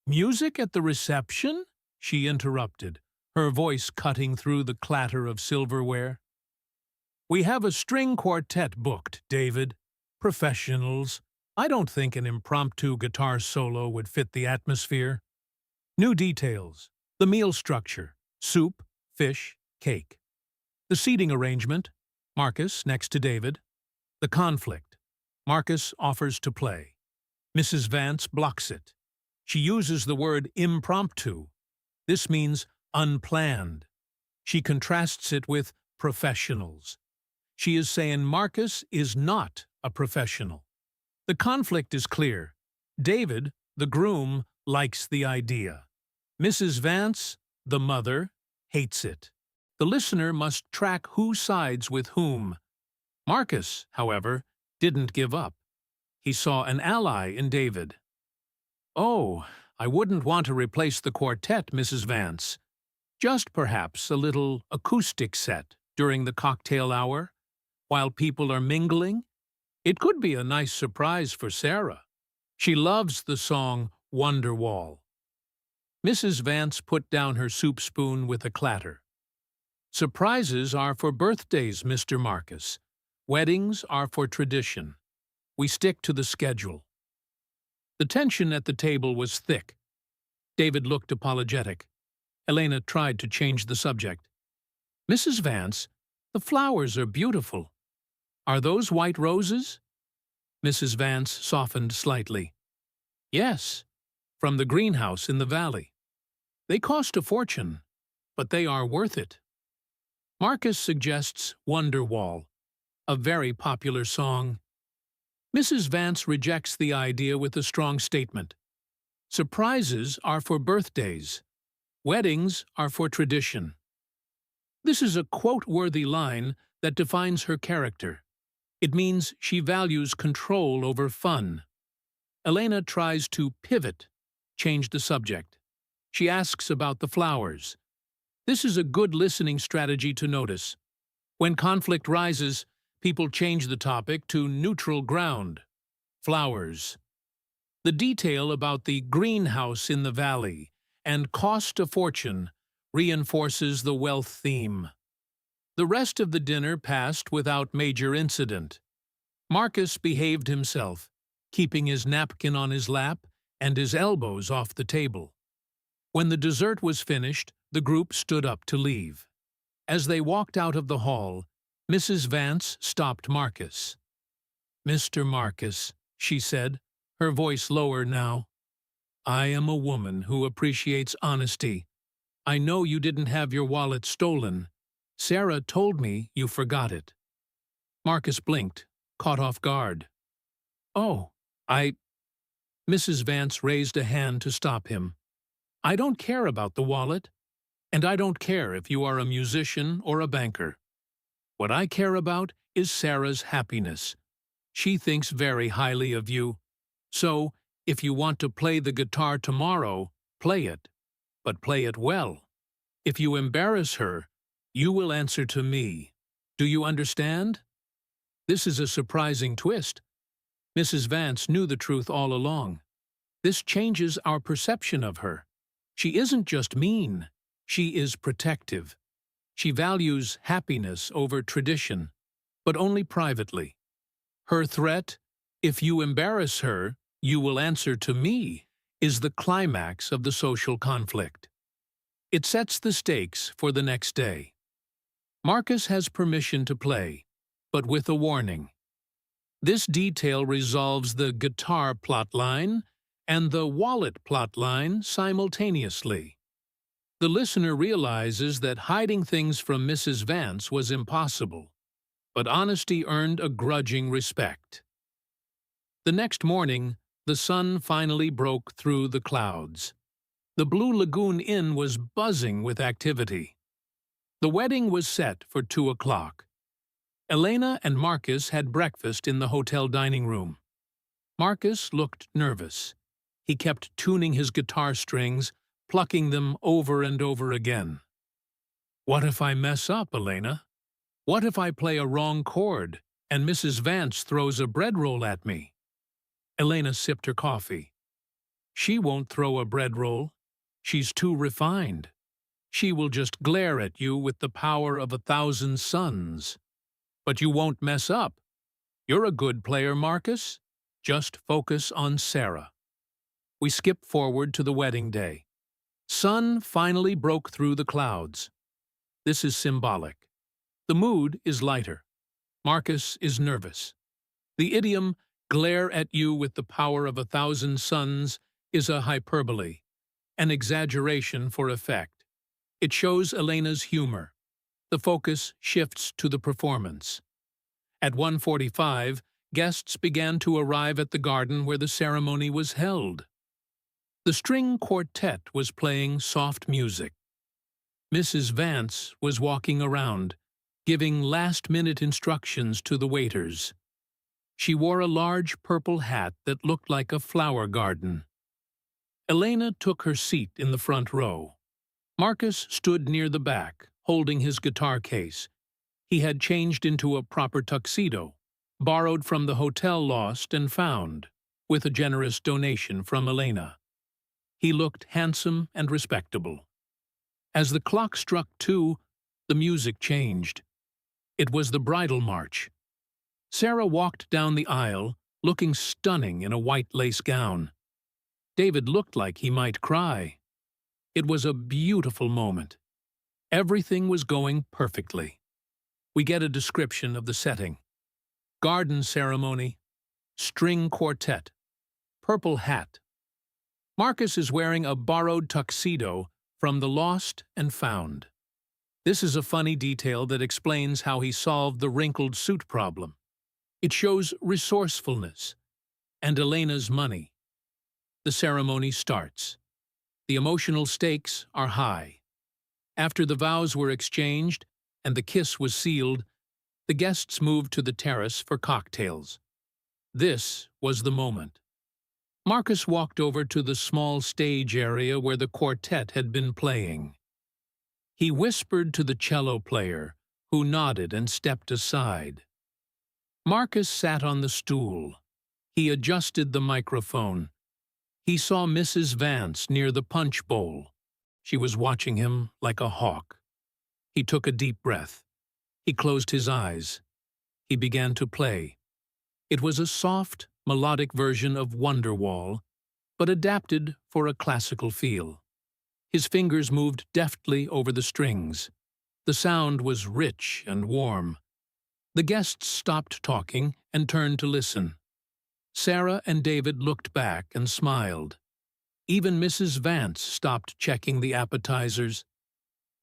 "Music at the reception?" she interrupted, her voice cutting through the clatter of silverware. "We have a string quartet booked, David. Professionals. I don't think an impromptu guitar solo would fit the atmosphere. New details. The meal structure. Soup, fish, cake. The seating arrangement. Marcus next to David. The conflict. Marcus offers to play. Mrs. Vance blocks it. She uses the word impromptu. This means unplanned. She contrasts it with professionals. She is saying Marcus is not a professional. The conflict is clear. David, the groom, likes the idea. Mrs. Vance, the mother, hates it. The listener must track who sides with whom. Marcus, however, didn't give up. He saw an ally in David. "Oh, I wouldn't want to replace the quartet, Mrs. Vance. Just perhaps a little acoustic set during the cocktail hour, while people are mingling. It could be a nice surprise for Sarah. She loves the song Wonderwall." Mrs. Vance put down her soup spoon with a clatter. "Surprises are for birthdays, Mr. Marcus. Weddings are for tradition. We stick to the schedule." The tension at the table was thick. David looked apologetic. Elena tried to change the subject. "Mrs. Vance, the flowers are beautiful. Are those white roses?" Mrs. Vance softened slightly. "Yes, from the greenhouse in the valley. They cost a fortune, but they are worth it." Marcus suggests Wonderwall, a very popular song. Mrs. Vance rejects the idea with a strong statement. "Surprises are for birthdays. Weddings are for tradition." This is a quote-worthy line that defines her character. It means she values control over fun. Elena tries to pivot, change the subject. She asks about the flowers. This is a good listening strategy to notice. When conflict rises, people change the topic to neutral ground. Flowers. The detail about the greenhouse in the valley and cost a fortune reinforces the wealth theme. The rest of the dinner passed without major incident. Marcus behaved himself, keeping his napkin on his lap and his elbows off the table. When the dessert was finished, the group stood up to leave. As they walked out of the hall, Mrs. Vance stopped Marcus. "Mr. Marcus," she said, her voice lower now, "I am a woman who appreciates honesty. I know you didn't have your wallet stolen. Sarah told me you forgot it." Marcus blinked, caught off guard. "Oh, Mrs. Vance raised a hand to stop him. "I don't care about the wallet, and I don't care if you are a musician or a banker. What I care about is Sarah's happiness. She thinks very highly of you. So, if you want to play the guitar tomorrow, play it, but play it well. If you embarrass her, you will answer to me. Do you understand? This is a surprising twist. Mrs. Vance knew the truth all along. This changes our perception of her. She isn't just mean, she is protective. She values happiness over tradition, but only privately. Her threat, if you embarrass her, you will answer to me, is the climax of the social conflict. It sets the stakes for the next day. Marcus has permission to play, but with a warning. This detail resolves the guitar plotline and the wallet plotline simultaneously. The listener realizes that hiding things from Mrs. Vance was impossible, but honesty earned a grudging respect. The next morning, the sun finally broke through the clouds. The Blue Lagoon Inn was buzzing with activity. The wedding was set for 2 o'clock. Elena and Marcus had breakfast in the hotel dining room. Marcus looked nervous. He kept tuning his guitar strings, plucking them over and over again. What if I mess up, Elena? What if I play a wrong chord and Mrs. Vance throws a bread roll at me? Elena sipped her coffee. She won't throw a bread roll. She's too refined. She will just glare at you with the power of 1,000 suns. But you won't mess up. You're a good player, Marcus. Just focus on Sarah. We skip forward to the wedding day. Sun finally broke through the clouds. This is symbolic. The mood is lighter. Marcus is nervous. The idiom, glare at you with the power of 1,000 suns, is a hyperbole, an exaggeration for effect. It shows Elena's humor. The focus shifts to the performance. At 1:45, guests began to arrive at the garden where the ceremony was held. The string quartet was playing soft music. Mrs. Vance was walking around, giving last-minute instructions to the waiters. She wore a large purple hat that looked like a flower garden. Elena took her seat in the front row. Marcus stood near the back, holding his guitar case. He had changed into a proper tuxedo, borrowed from the hotel Lost and Found, with a generous donation from Elena. He looked handsome and respectable. As the clock struck 2, the music changed. It was the bridal march. Sarah walked down the aisle, looking stunning in a white lace gown. David looked like he might cry. It was a beautiful moment. Everything was going perfectly. We get a description of the setting. Garden ceremony, string quartet, purple hat. Marcus is wearing a borrowed tuxedo from the Lost and Found. This is a funny detail that explains how he solved the wrinkled suit problem. It shows resourcefulness and Elena's money. The ceremony starts. The emotional stakes are high. After the vows were exchanged and the kiss was sealed, the guests moved to the terrace for cocktails. This was the moment. Marcus walked over to the small stage area where the quartet had been playing. He whispered to the cello player, who nodded and stepped aside. Marcus sat on the stool. He adjusted the microphone. He saw Mrs. Vance near the punch bowl. She was watching him like a hawk. He took a deep breath. He closed his eyes. He began to play. It was a soft, melodic version of Wonderwall, but adapted for a classical feel. His fingers moved deftly over the strings. The sound was rich and warm. The guests stopped talking and turned to listen. Sarah and David looked back and smiled. Even Mrs. Vance stopped checking the appetizers.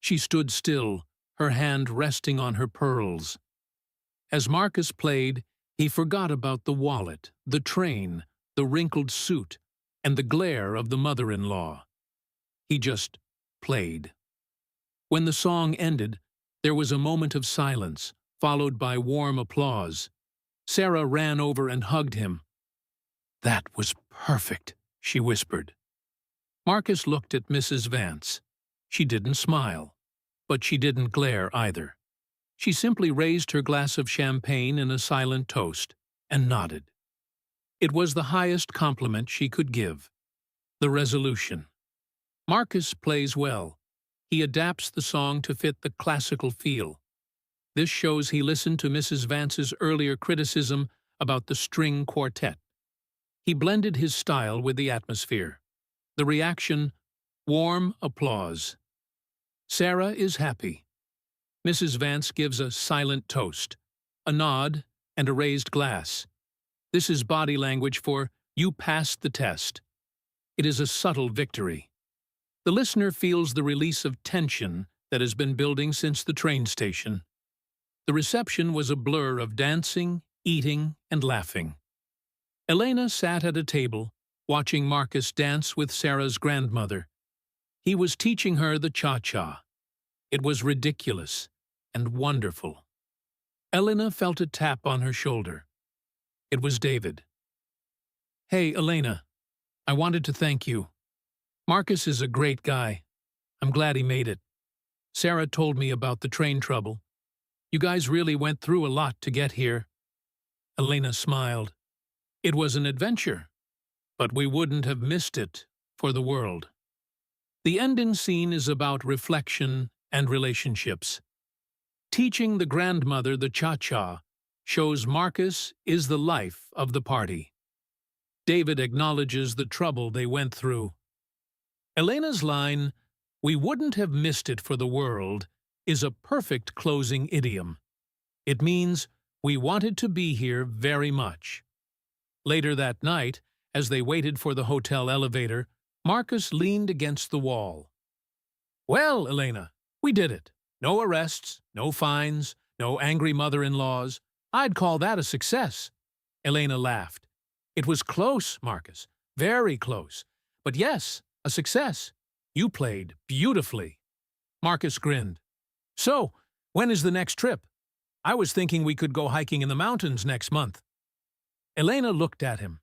She stood still, her hand resting on her pearls. As Marcus played, he forgot about the wallet, the train, the wrinkled suit, and the glare of the mother-in-law. He just played. When the song ended, there was a moment of silence, followed by warm applause. Sarah ran over and hugged him. "That was perfect," she whispered. Marcus looked at Mrs. Vance. She didn't smile, but she didn't glare either. She simply raised her glass of champagne in a silent toast and nodded. It was the highest compliment she could give. The resolution. Marcus plays well. He adapts the song to fit the classical feel. This shows he listened to Mrs. Vance's earlier criticism about the string quartet. He blended his style with the atmosphere. The reaction, warm applause. Sarah is happy. Mrs. Vance gives a silent toast, a nod, and a raised glass. This is body language for "you passed the test." It is a subtle victory. The listener feels the release of tension that has been building since the train station. The reception was a blur of dancing, eating, and laughing. Elena sat at a table, watching Marcus dance with Sarah's grandmother. He was teaching her the cha-cha. It was ridiculous and wonderful. Elena felt a tap on her shoulder. It was David. "Hey, Elena, I wanted to thank you. Marcus is a great guy. I'm glad he made it. Sarah told me about the train trouble. You guys really went through a lot to get here." Elena smiled. "It was an adventure, but we wouldn't have missed it for the world." The ending scene is about reflection and relationships. Teaching the grandmother the cha-cha shows Marcus is the life of the party. David acknowledges the trouble they went through. Elena's line, "We wouldn't have missed it for the world," is a perfect closing idiom. It means we wanted to be here very much. Later that night, as they waited for the hotel elevator, Marcus leaned against the wall. "Well, Elena, we did it. No arrests, no fines, no angry mother-in-laws. I'd call that a success." Elena laughed. "It was close, Marcus, very close. But yes, a success. You played beautifully." Marcus grinned. "So, when is the next trip? I was thinking we could go hiking in the mountains next month." Elena looked at him.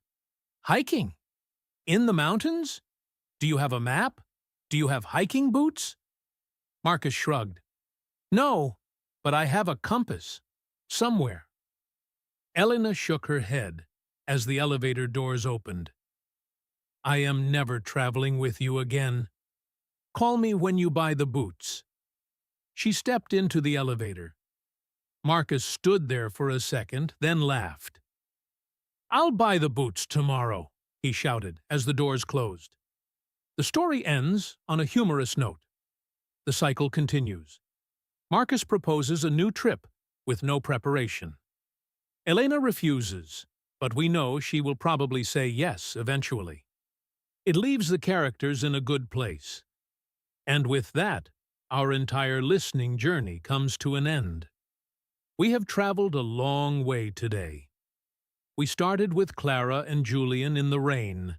"Hiking? In the mountains? Do you have a map? Do you have hiking boots?" Marcus shrugged. "No, but I have a compass. Somewhere." Elena shook her head as the elevator doors opened. "I am never traveling with you again. Call me when you buy the boots." She stepped into the elevator. Marcus stood there for a second, then laughed. "I'll buy the boots tomorrow," he shouted as the doors closed. The story ends on a humorous note. The cycle continues. Marcus proposes a new trip with no preparation. Elena refuses, but we know she will probably say yes eventually. It leaves the characters in a good place. And with that, our entire listening journey comes to an end. We have traveled a long way today. We started with Clara and Julian in the rain,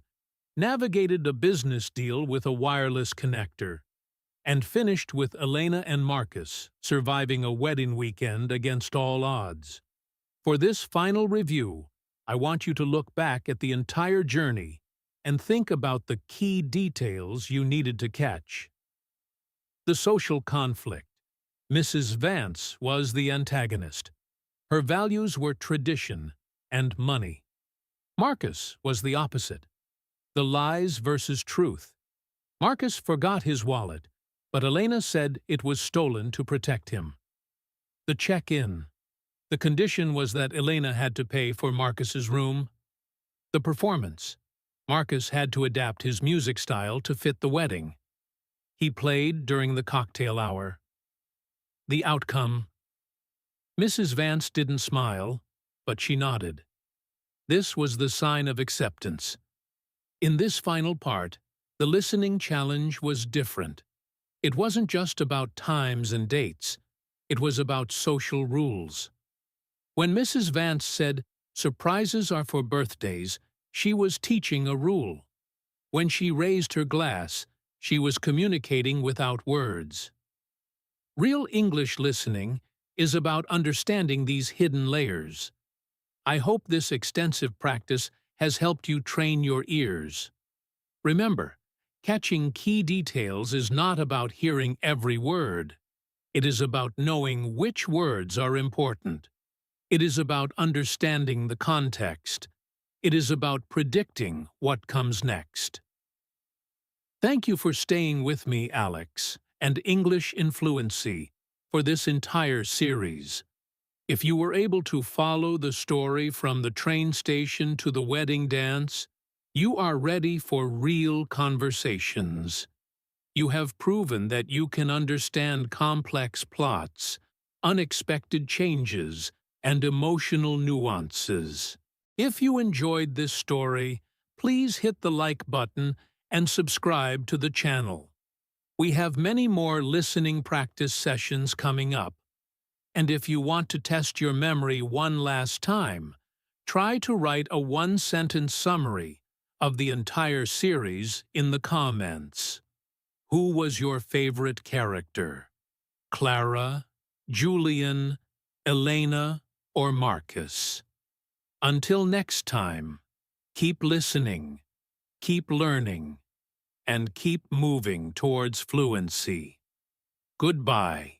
navigated a business deal with a wireless connector, and finished with Elena and Marcus surviving a wedding weekend against all odds. For this final review, I want you to look back at the entire journey and think about the key details you needed to catch. The social conflict. Mrs. Vance was the antagonist. Her values were tradition and money. Marcus was the opposite. The lies versus truth. Marcus forgot his wallet, but Elena said it was stolen to protect him. The check-in. The condition was that Elena had to pay for Marcus's room. The performance. Marcus had to adapt his music style to fit the wedding. He played during the cocktail hour. The outcome. Mrs. Vance didn't smile, but she nodded. This was the sign of acceptance. In this final part, the listening challenge was different. It wasn't just about times and dates. It was about social rules. When Mrs. Vance said, "Surprises are for birthdays," she was teaching a rule. When she raised her glass, she was communicating without words. Real English listening is about understanding these hidden layers. I hope this extensive practice has helped you train your ears. Remember, catching key details is not about hearing every word. It is about knowing which words are important. It is about understanding the context. It is about predicting what comes next. Thank you for staying with me, Alex, and English in Fluency for this entire series. If you were able to follow the story from the train station to the wedding dance, you are ready for real conversations. You have proven that you can understand complex plots, unexpected changes, and emotional nuances. If you enjoyed this story, please hit the like button and subscribe to the channel. We have many more listening practice sessions coming up. And if you want to test your memory one last time, try to write a one-sentence summary of the entire series in the comments. Who was your favorite character? Clara, Julian, Elena, or Marcus? Until next time, keep listening, keep learning, and keep moving towards fluency. Goodbye.